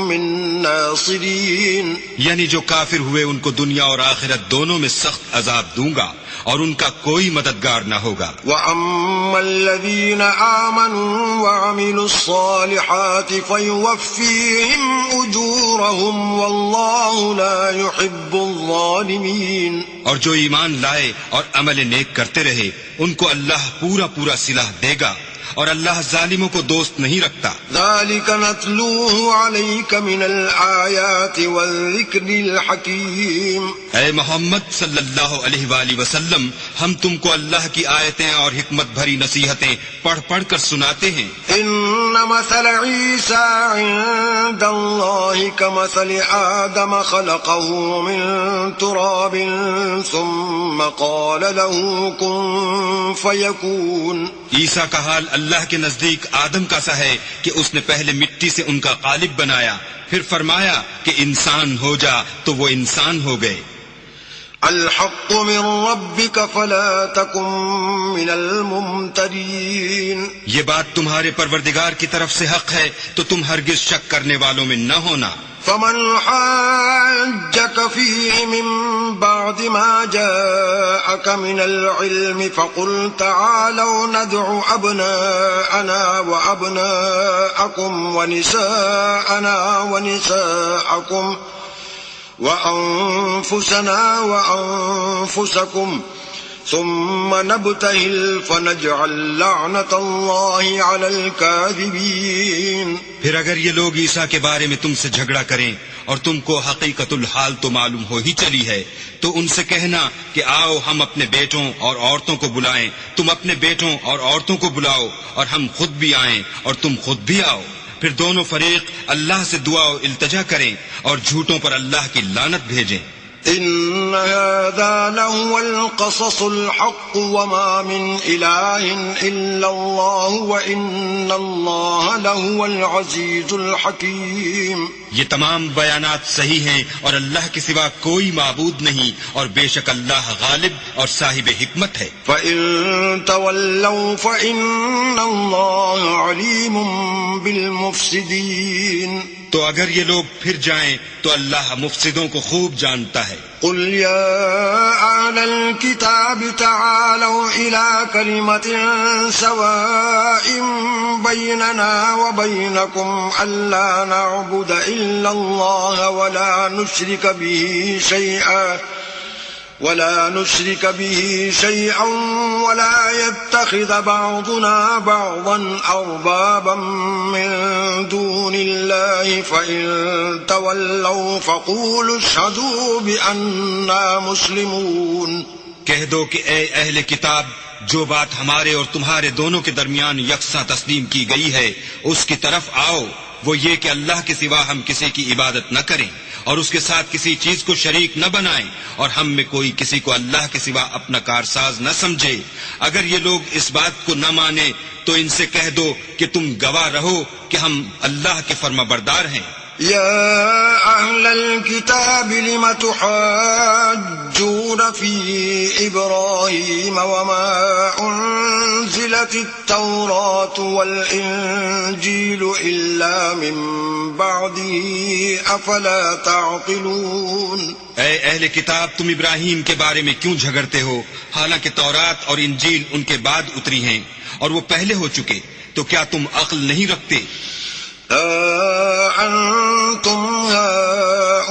مِّن نَّاصِرِينَ. یعنی جو کافر ہوئے ان کو دنیا اور آخرت دونوں میں سخت عذاب دوں گا اور ان کا کوئی مددگار نہ ہوگا. وَأَمَّا الَّذِينَ آمَنُوا وَعَمِلُوا الصَّالِحَاتِ فَيُوَفِّيهِمْ أُجُورَهُمْ وَاللَّهُ لَا يُحِبُّ الظَّالِمِينَ. اور جو ایمان لائے اور عمل نیک کرتے رہے ان کو اللہ پورا پورا صلہ دے گا اور اللہ ظالموں کو دوست نہیں رکھتا. ذَلِكَ نَتْلُوهُ عَلَيْكَ مِنَ الْآيَاتِ وَالذِّكْرِ الْحَكِيمِ. اے محمد صلی اللہ علیہ وآلہ وسلم ہم تم کو اللہ کی آیتیں اور حکمت بھری نصیحتیں پڑھ پڑھ کر سناتے ہیں. إِنَّ مَثَلَ عِيسَىٰ عِندَ اللَّهِ كَمَثَلِ آدَمَ خَلَقَهُ مِن تُرَابٍ ثُمَّ قَالَ لَهُ كُن فَيَكُونُ. عیسیٰ کا حال اللہ کے نزدیک آدم کا سا ہے کہ اس نے پہلے مٹی سے ان کا قالب بنایا، پھر فرمایا کہ انسان ہو جا تو وہ انسان ہو گئے. الحق من ربك فلا تكن من الممترين. یہ بات تمہارے پروردگار کی طرف سے حق ہے تو تم ہرگز شک کرنے والوں میں نہ ہونا. فمن حاجك فيه من بعد ما جاءك من العلم فقل تعالوا ندع أبناءنا وأبناءكم ونساءنا ونساءكم وأنفسنا وأنفسكم ثم نبتهل فنجعل لعنة الله على الكاذبين. پھر اگر یہ لوگ عیسیٰ کے بارے میں تم سے جھگڑا کریں اور تم کو حقیقت الحال تو معلوم ہو ہی چلی ہے تو ان سے کہنا کہ آؤ ہم اپنے بیٹوں اور عورتوں کو بلائیں، تم اپنے بیٹوں اور عورتوں کو بلاؤ اور ہم خود بھی آئیں اور تم خود بھی آؤ. پھر دونوں فریق اللہ سے دعا و التجا کریں اور جھوٹوں پر اللہ کی لعنت بھیجیں. إن هذا لهو القصص الحق وما من إله إلا الله وإن الله لهو العزيز الحكيم. یہ تمام بیانات صحیح ہیں اور اللہ کے سوا کوئی معبود نہیں اور بے شک اللہ غالب اور صاحب حکمت ہے. فَإِن تَوَلَّوْا فَإِنَّ اللَّهَ عَلِيمٌ بِالْمُفْسِدِينَ. تو اگر یہ لوگ پھر جائیں تو اللہ مفسدوں کو خوب جانتا ہے. قل يا أهل الكتاب تعالوا إلى كلمة سواء بيننا وبينكم ألا نعبد إلا الله ولا نشرك به شيئا ولا يتخذ بعضنا بعضا أربابا من دون الله فإن تولوا فقولوا اشهدوا بأننا مسلمون. کہہ دو کہ اے اہل کتاب جو بات ہمارے اور تمہارے دونوں کے درمیان یکساں تسلیم کی گئی ہے اس کی طرف آؤ، وہ یہ کہ اللہ کے سوا ہم کسی کی عبادت نہ کریں اور اس کے ساتھ کسی چیز کو شریک نہ بنائیں اور ہم میں کوئی کسی کو اللہ کے سوا اپنا کارساز نہ سمجھے. اگر یہ لوگ اس بات کو نہ مانے تو ان سے کہہ دو کہ تم گواہ رہو کہ ہم اللہ کے فرما بردار ہیں. يا أهل الكتاب لم تحاجون في إبراهيم وما أنزلت التوراة والإنجيل إلا من بعده أفلا تعقلون. اے اہل کتاب تم ابراہیم کے بارے میں کیوں جھگڑتے ہو حالانکہ تورات اور انجیل ان کے بعد اتری ہیں اور وہ پہلے ہو چکے، تو کیا تم عقل نہیں رکھتے؟ أنتم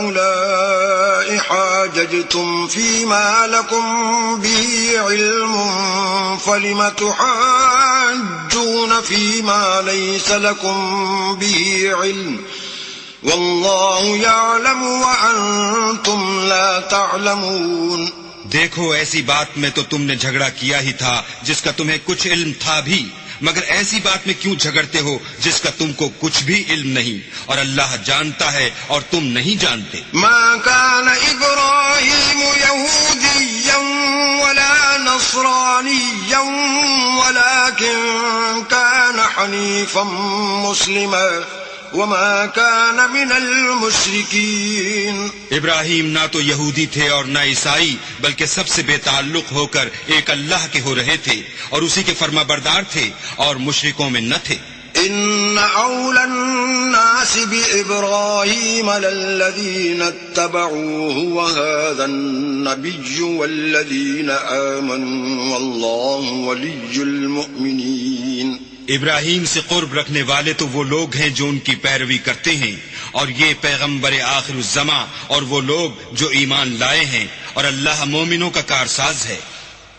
هؤلاء حاججتم فيما لكم به علم فلم تحاجون فيما ليس لكم به علم والله يعلم وأنتم لا تعلمون. دیکھو ایسی بات میں تو تم نے جھگڑا کیا ہی تھا جس کا تمہیں کچھ علم تھا بھی، مگر ایسی بات میں کیوں جھگڑتے ہو جس کا تم کو کچھ بھی علم نہیں، اور اللہ جانتا ہے اور تم نہیں جانتے. ما كان إبراهيم يهوديا ولا نصرانيا ولكن كان حنيفا مسلما وما كان من المشركين. ابراہیم نہ تو یہودی تھے اور نہ عیسائی، بلکہ سب سے بے تعلق ہو کر ایک اللہ کے ہو رہے تھے اور اسی کے فرما بردار تھے اور مشرکوں میں نہ تھے. إن أولى الناس بإبراهيم للذين اتبعوه وهذا النبي والذين آمنوا والله ولي المؤمنين. ابراہیم سے قرب رکھنے والے تو وہ لوگ ہیں جو ان کی پیروی کرتے ہیں، اور یہ پیغمبر آخر الزماں اور وہ لوگ جو ایمان لائے ہیں، اور اللہ مومنوں کا کارساز ہے.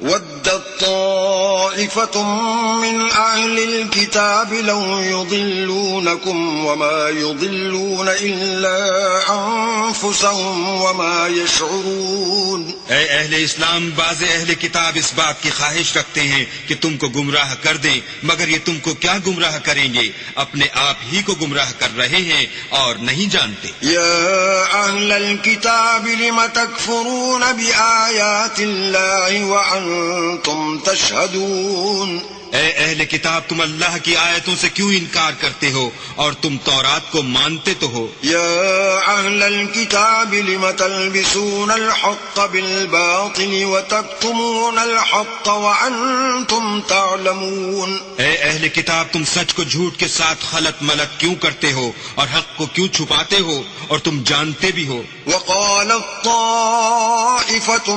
ودت طائفة من أهل الكتاب لو يضلونكم وما يضلون إلا أنفسهم وما يشعرون. اے اہل اسلام، بعض اہل کتاب اس بات کی خواہش رکھتے ہیں کہ تم کو گمراہ کر دیں، مگر یہ تم کو کیا گمراہ کریں گے، اپنے آپ ہی کو گمراہ کر رہے ہیں اور نہیں جانتے. يا أهل الكتاب لم تكفرون بآيات الله وأنتم تشهدون. اے اہل کتاب، تم اللہ کی آیتوں سے کیوں انکار کرتے ہو اور تم تورات کو مانتے تو ہو. يا أهل الكتاب لم تلبسون الحق بالباطل وتكتمون الحق وأنتم تعلمون. اے اہل کتاب، تم سچ کو جھوٹ کے ساتھ خلط ملط کیوں کرتے ہو اور حق کو کیوں چھپاتے ہو اور تم جانتے بھی ہو. وقالت طائفة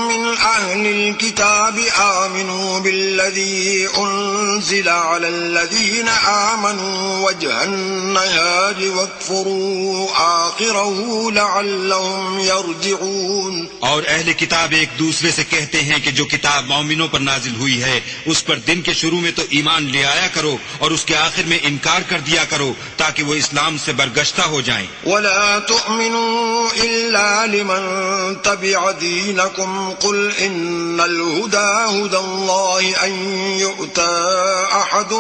من أهل الكتاب آمنوا بالذي أنزل على الذين آمنوا وجه النهار واكفروا آخره لعلهم يرجعون. اور اہل کتاب ایک دوسرے سے کہتے ہیں کہ جو کتاب مومنوں پر نازل ہوئی ہے اس پر دن کے شروع میں تو ایمان لے آیا کرو اور اس کے آخر میں انکار کر دیا کرو تاکہ وہ اسلام سے برگشتہ ہو جائیں. ولا تؤمنوا إلا لمن تبع دينكم قل إن الهدى هدى الله أن يؤتى أحد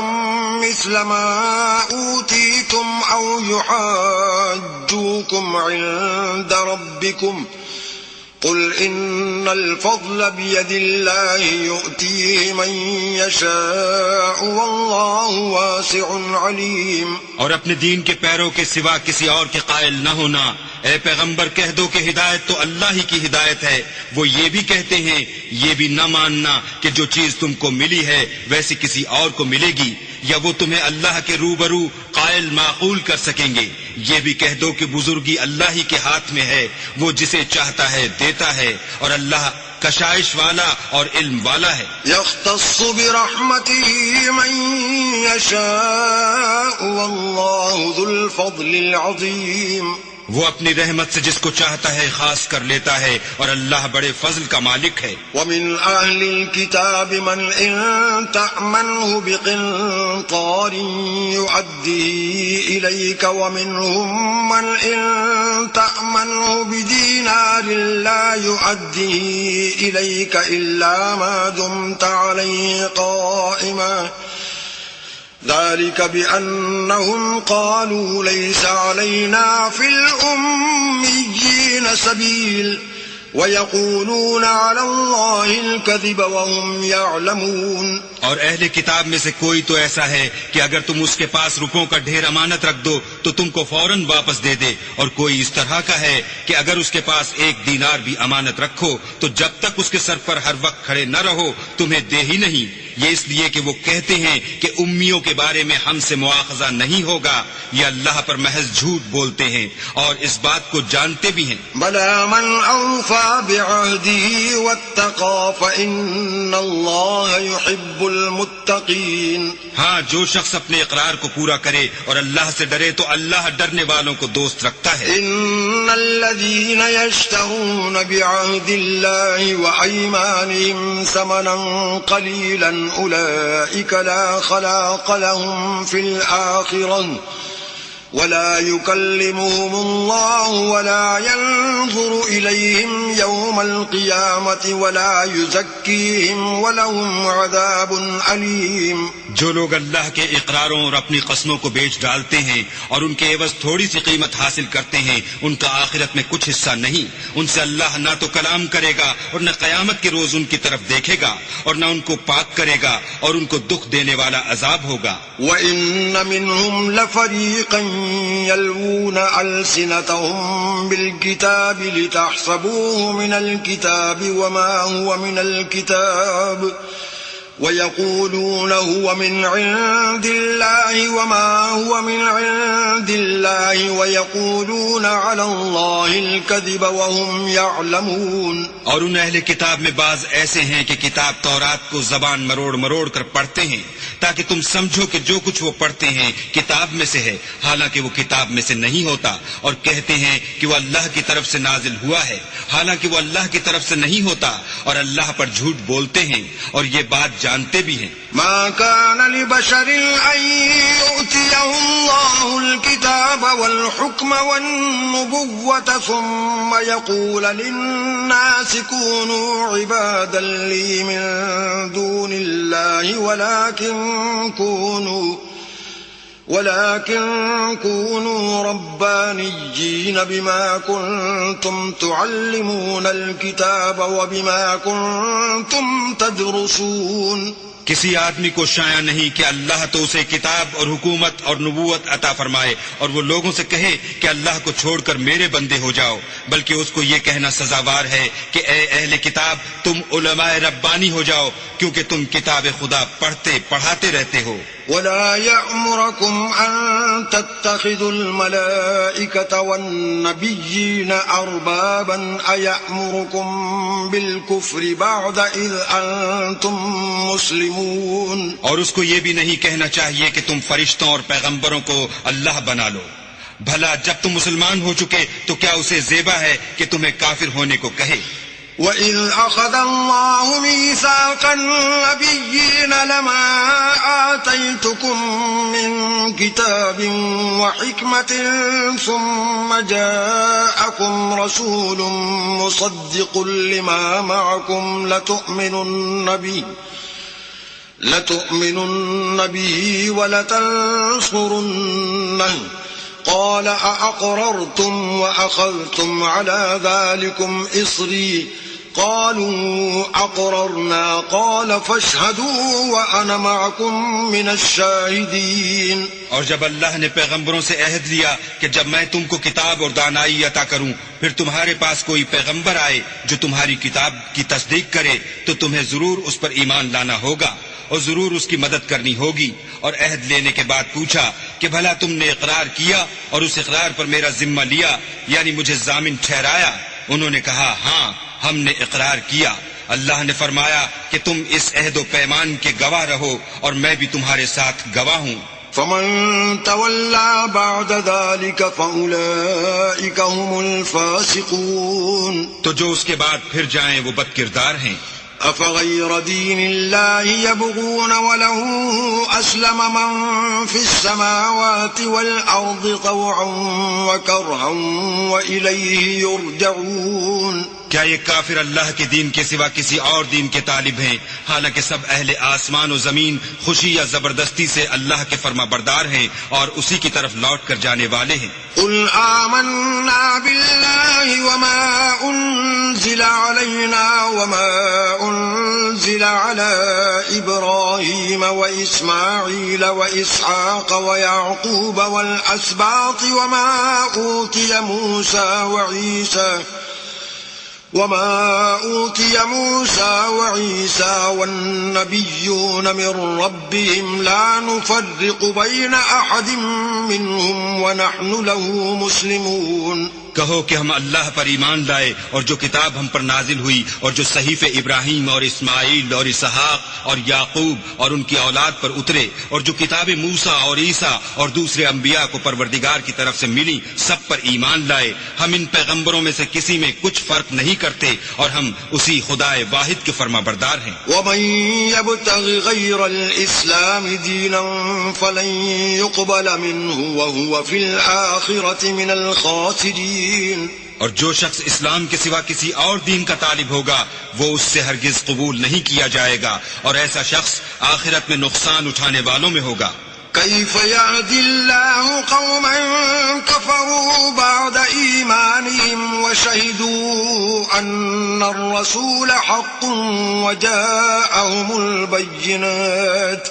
مثل ما أوتيتم أو يحاجوكم عند ربكم قل إن الفضل بيد الله يؤتيه من يشاء والله واسع عليم. اور اپنے دین کے پیروں کے سوا کسی اور کے قائل نہ ہونا. اے پیغمبر کہہ دو کہ ہدایت تو اللہ ہی کی ہدایت ہے. وہ یہ بھی کہتے ہیں یہ بھی نہ ماننا کہ جو چیز تم کو ملی ہے ویسی کسی اور کو ملے گی یا وہ تمہیں اللہ کے روبرو قائل معقول کر سکیں گے. یہ بھی کہہ دو کہ بزرگی اللہ ہی کے ہاتھ میں ہے، وہ جسے چاہتا ہے دیتا ہے اور اللہ کشائش والا اور علم والا ہے. يختص برحمته من يشاء والله ذو الفضل العظيم. وہ اپنی رحمت سے جس کو چاہتا ہے خاص کر لیتا ہے اور اللہ بڑے فضل کا مالک ہے. ومن أهل الكتاب من إن تأمنه بقنطار يؤديه إليك ومنهم من إن تأمنه بدينار لا يؤديه إليك إلا ما دمت عليه قائما ذلك بأنهم قالوا ليس علينا في الأميين سبيل ويقولون على الله الكذب وهم يعلمون. اور اہل کتاب میں سے کوئی تو ایسا ہے کہ اگر تم اس کے پاس روپوں کا ڈھیر امانت رکھ دو تو تم کو فوراً واپس دے دے، اور کوئی اس طرح کا ہے کہ اگر اس کے پاس 1 دینار بھی امانت رکھو تو جب تک اس کے سر پر ہر وقت کھڑے نہ رہو تمہیں دے ہی نہیں. یہ اس لیے کہ وہ کہتے ہیں کہ امیوں کے بارے میں ہم سے مواخذہ نہیں ہوگا. یہ اللہ پر محض جھوٹ بولتے ہیں اور اس بات کو جانتے بھی ہیں. بلى من أوفى بعهده واتقى فإن الله يحب المتقين. ہاں جو شخص اپنے اقرار کو پورا کرے اور اللہ سے ڈرے تو اللہ ڈرنے والوں کو دوست رکھتا ہے. ان الذين يشترون بعهد الله وايمانهم ثمنا قليلا اولئك لا خلاق لهم في الاخره ولا يكلمهم الله ولا ينظر إليهم يوم القيامة ولا يزكيهم ولهم عذاب أليم. جو لوگ اللہ کے اقراروں اور اپنی قسموں کو بیچ ڈالتے ہیں اور ان کے عوض تھوڑی سی قیمت حاصل کرتے ہیں ان کا آخرت میں کچھ حصہ نہیں. ان سے اللہ نہ تو کلام کرے گا اور نہ قیامت کے روز ان کی طرف دیکھے گا اور نہ ان کو پاک کرے گا اور ان کو دکھ دینے والا عذاب ہوگا. وَإِنَّ مِنْهُمْ لَفَرِيقًا يلوون ألسنتهم بالكتاب لتحسبوه من الكتاب وما هو من الكتاب ويقولون هو من عند الله وما هو من عند الله ويقولون على الله الكذب وهم يعلمون. اور ان اہل کتاب میں بعض ایسے ہیں کہ کتاب تورات کو زبان مروڑ مروڑ کر پڑھتے ہیں تاکہ تم سمجھو کہ جو کچھ وہ پڑھتے ہیں کتاب میں سے ہے حالانکہ وہ کتاب میں سے نہیں ہوتا، اور کہتے ہیں کہ وہ اللہ کی طرف سے نازل ہوا ہے حالانکہ وہ اللہ کی طرف سے نہیں ہوتا، اور اللہ پر جھوٹ بولتے ہیں اور یہ بات جانتے بھی ہیں. ما كان لبشر أن يؤتيه الله الكتاب والحكم والنبوة ثم يقول للناس كونوا عبادا لي من دون الله ولكن كونوا ربانيين بما كنتم تعلمون الكتاب وبما كنتم تدرسون. کسی آدمی کو شایع نہیں کہ اللہ تو اسے کتاب اور حکومت اور نبوت عطا فرمائے اور وہ لوگوں سے کہے کہ اللہ کو چھوڑ کر میرے بندے ہو جاؤ، بلکہ اس کو یہ کہنا سزاوار ہے کہ اے اہل کتاب تم علماء ربانی ہو جاؤ کیونکہ تم کتاب خدا پڑھتے پڑھاتے رہتے ہو. ولا يأمركم أن تتخذوا الملائكة والنبيين أربابا أيأمركم بالكفر بعد إذ أنتم مسلمون. اور اس کو یہ بھی نہیں کہنا چاہیے کہ تم فرشتوں اور پیغمبروں کو اللہ بنا لو. بھلا جب تم مسلمان ہو چکے تو کیا اسے زیبا ہے کہ تمہیں کافر ہونے کو کہے. وَإِذْ أَخَذَ اللَّهُ مِيثَاقَ النَّبِيِّينَ لَمَا آتَيْتُكُم مِّن كِتَابٍ وَحِكْمَةٍ ثُمَّ جَاءَكُمْ رَسُولٌ مُصَدِّقٌ لِّمَا مَعَكُمْ لَتُؤْمِنُنَّ بِهِ وَلَتَنصُرُنَّهُ قال أأقررتم وأخذتم على ذلكم إصري قالوا أقررنا قال فاشهدوا وأنا معكم من الشاهدين. اور جب اللہ نے پیغمبروں سے عہد لیا کہ جب میں تم کو کتاب اور دانائی عطا کروں پھر تمہارے پاس کوئی پیغمبر آئے جو تمہاری کتاب کی تصدیق کرے تو تمہیں ضرور اس پر ایمان لانا ہوگا اور ضرور اس کی مدد کرنی ہوگی. اور عہد لینے کے بعد پوچھا کہ بھلا تم نے اقرار کیا اور اس اقرار پر میرا ذمہ لیا یعنی مجھے ضامن ٹھہرایا؟ انہوں نے کہا ہاں ہم نے اقرار کیا. اللہ نے فرمایا کہ تم اس عہد و پیمان کے گواہ رہو اور میں بھی تمہارے ساتھ گواہ ہوں. فمن تولى بعد ذلك فأولئك هم الفاسقون. تو جو اس کے بعد پھر جائیں وہ بد کردار ہیں. أفغير دين الله يبغون وله أسلم من في السماوات والأرض طوعا وكرها وإليه يرجعون. کیا یہ کافر اللہ کے دین کے سوا کسی اور دین کے طالب ہیں حالانکہ سب اہل آسمان و زمین خوشی یا زبردستی سے اللہ کے فرما بردار ہیں اور اسی کی طرف لوٹ کر جانے والے ہیں. قل آمنا بالله وما أنزل علينا وما أنزل على إبراهيم وإسماعيل وإسحاق ويعقوب والأسباط وما أوتي موسى وعيسى والنبيون من ربهم لا نفرق بين أحد منهم ونحن له مسلمون. کہو کہ ہم اللہ پر ایمان لائے اور جو کتاب ہم پر نازل ہوئی اور جو صحیفے ابراہیم اور اسماعیل اور اسحاق اور یعقوب اور ان کی اولاد پر اترے اور جو کتاب موسیٰ اور عیسیٰ اور دوسرے انبیاء کو پروردگار کی طرف سے ملی سب پر ایمان لائے. ہم ان پیغمبروں میں سے کسی میں کچھ فرق نہیں کرتے اور ہم اسی خدا واحد کے فرما بردار ہیں. ومن يبتغ غير الإسلام دينا فلن يقبل منه وهو في الآخرة من الخاسرين. اور جو شخص اسلام کے سوا کسی اور دین کا طالب ہوگا وہ اس سے ہرگز قبول نہیں کیا جائے گا اور ایسا شخص آخرت میں نقصان اٹھانے والوں میں ہوگا. كيف يهدي الله قوما كفروا بعد إيمانهم وشهدوا أن الرسول حق وجاءهم البينات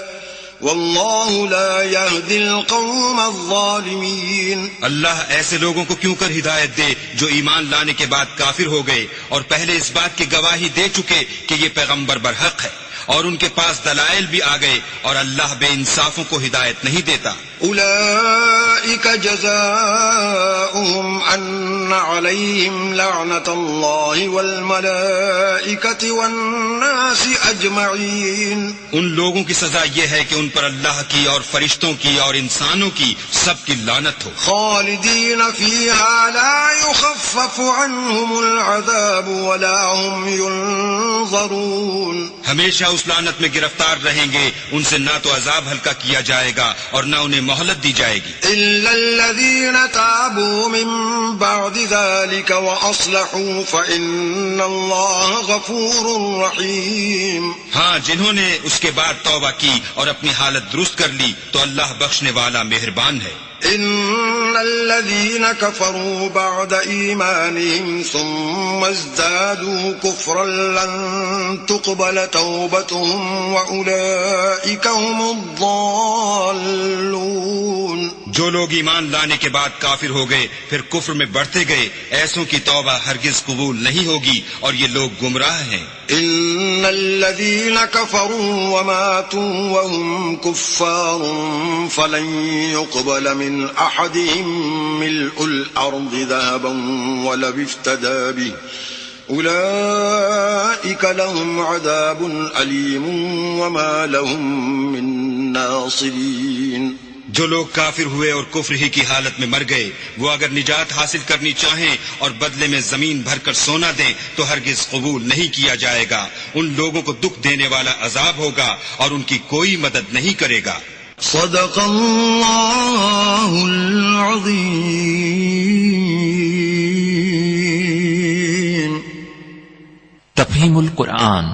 والله لا يهدي القوم الظالمين. اللہ ایسے لوگوں کو کیوں کر ہدایت دے جو ایمان لانے کے بعد کافر ہو گئے اور پہلے اس بات کی گواہی دے چکے کہ یہ پیغمبر برحق ہے اور ان کے پاس دلائل بھی آ گئے اور اللہ بے انصافوں کو ہدایت نہیں دیتا. أولئك جزاؤهم أن عليهم لعنة الله والملائكة والناس أجمعين. ان لوگوں کی سزا یہ ہے کہ ان پر اللہ کی اور فرشتوں کی اور انسانوں کی سب کی لعنت ہو. خالدين فيها لا يخفف عنهم العذاب ولا هم ينظرون. ہمیشہ اس لعنت میں گرفتار رہیں گے، ان سے نہ تو عذاب ہلکا کیا جائے گا اور نہ انہیں مہلت دی جائے گی. إلا الذين تابوا من بعد ذلك وأصلحوا فإن الله غفور رحيم. ہاں جنہوں نے اس کے بعد توبہ کی اور اپنی حالت درست کر لی تو اللہ بخشنے والا مہربان ہے. إن الذين كفروا بعد إيمانهم ثم ازدادوا كفرا لن تقبل توبتهم وأولئك هم الضالون. جو لوگ ایمان لانے کے بعد کافر ہو گئے پھر کفر میں بڑھتے گئے ایسوں کی توبہ ہرگز قبول نہیں ہوگی اور یہ لوگ گمراہ ہیں. إن الذين كفروا وماتوا وهم كفار فلن يقبل من أحدهم ملء الأرض ذهبا ولو افتدى به أولئك لهم عذاب أليم وما لهم من ناصرين. جو لوگ کافر ہوئے اور کفر ہی کی حالت میں مر گئے وہ اگر نجات حاصل کرنی چاہیں اور بدلے میں زمین بھر کر سونا دیں تو ہرگز قبول نہیں کیا جائے گا. ان لوگوں کو دکھ دینے والا عذاب ہوگا اور ان کی کوئی مدد نہیں کرے گا. صدق اللہ العظیم. تفہیم القرآن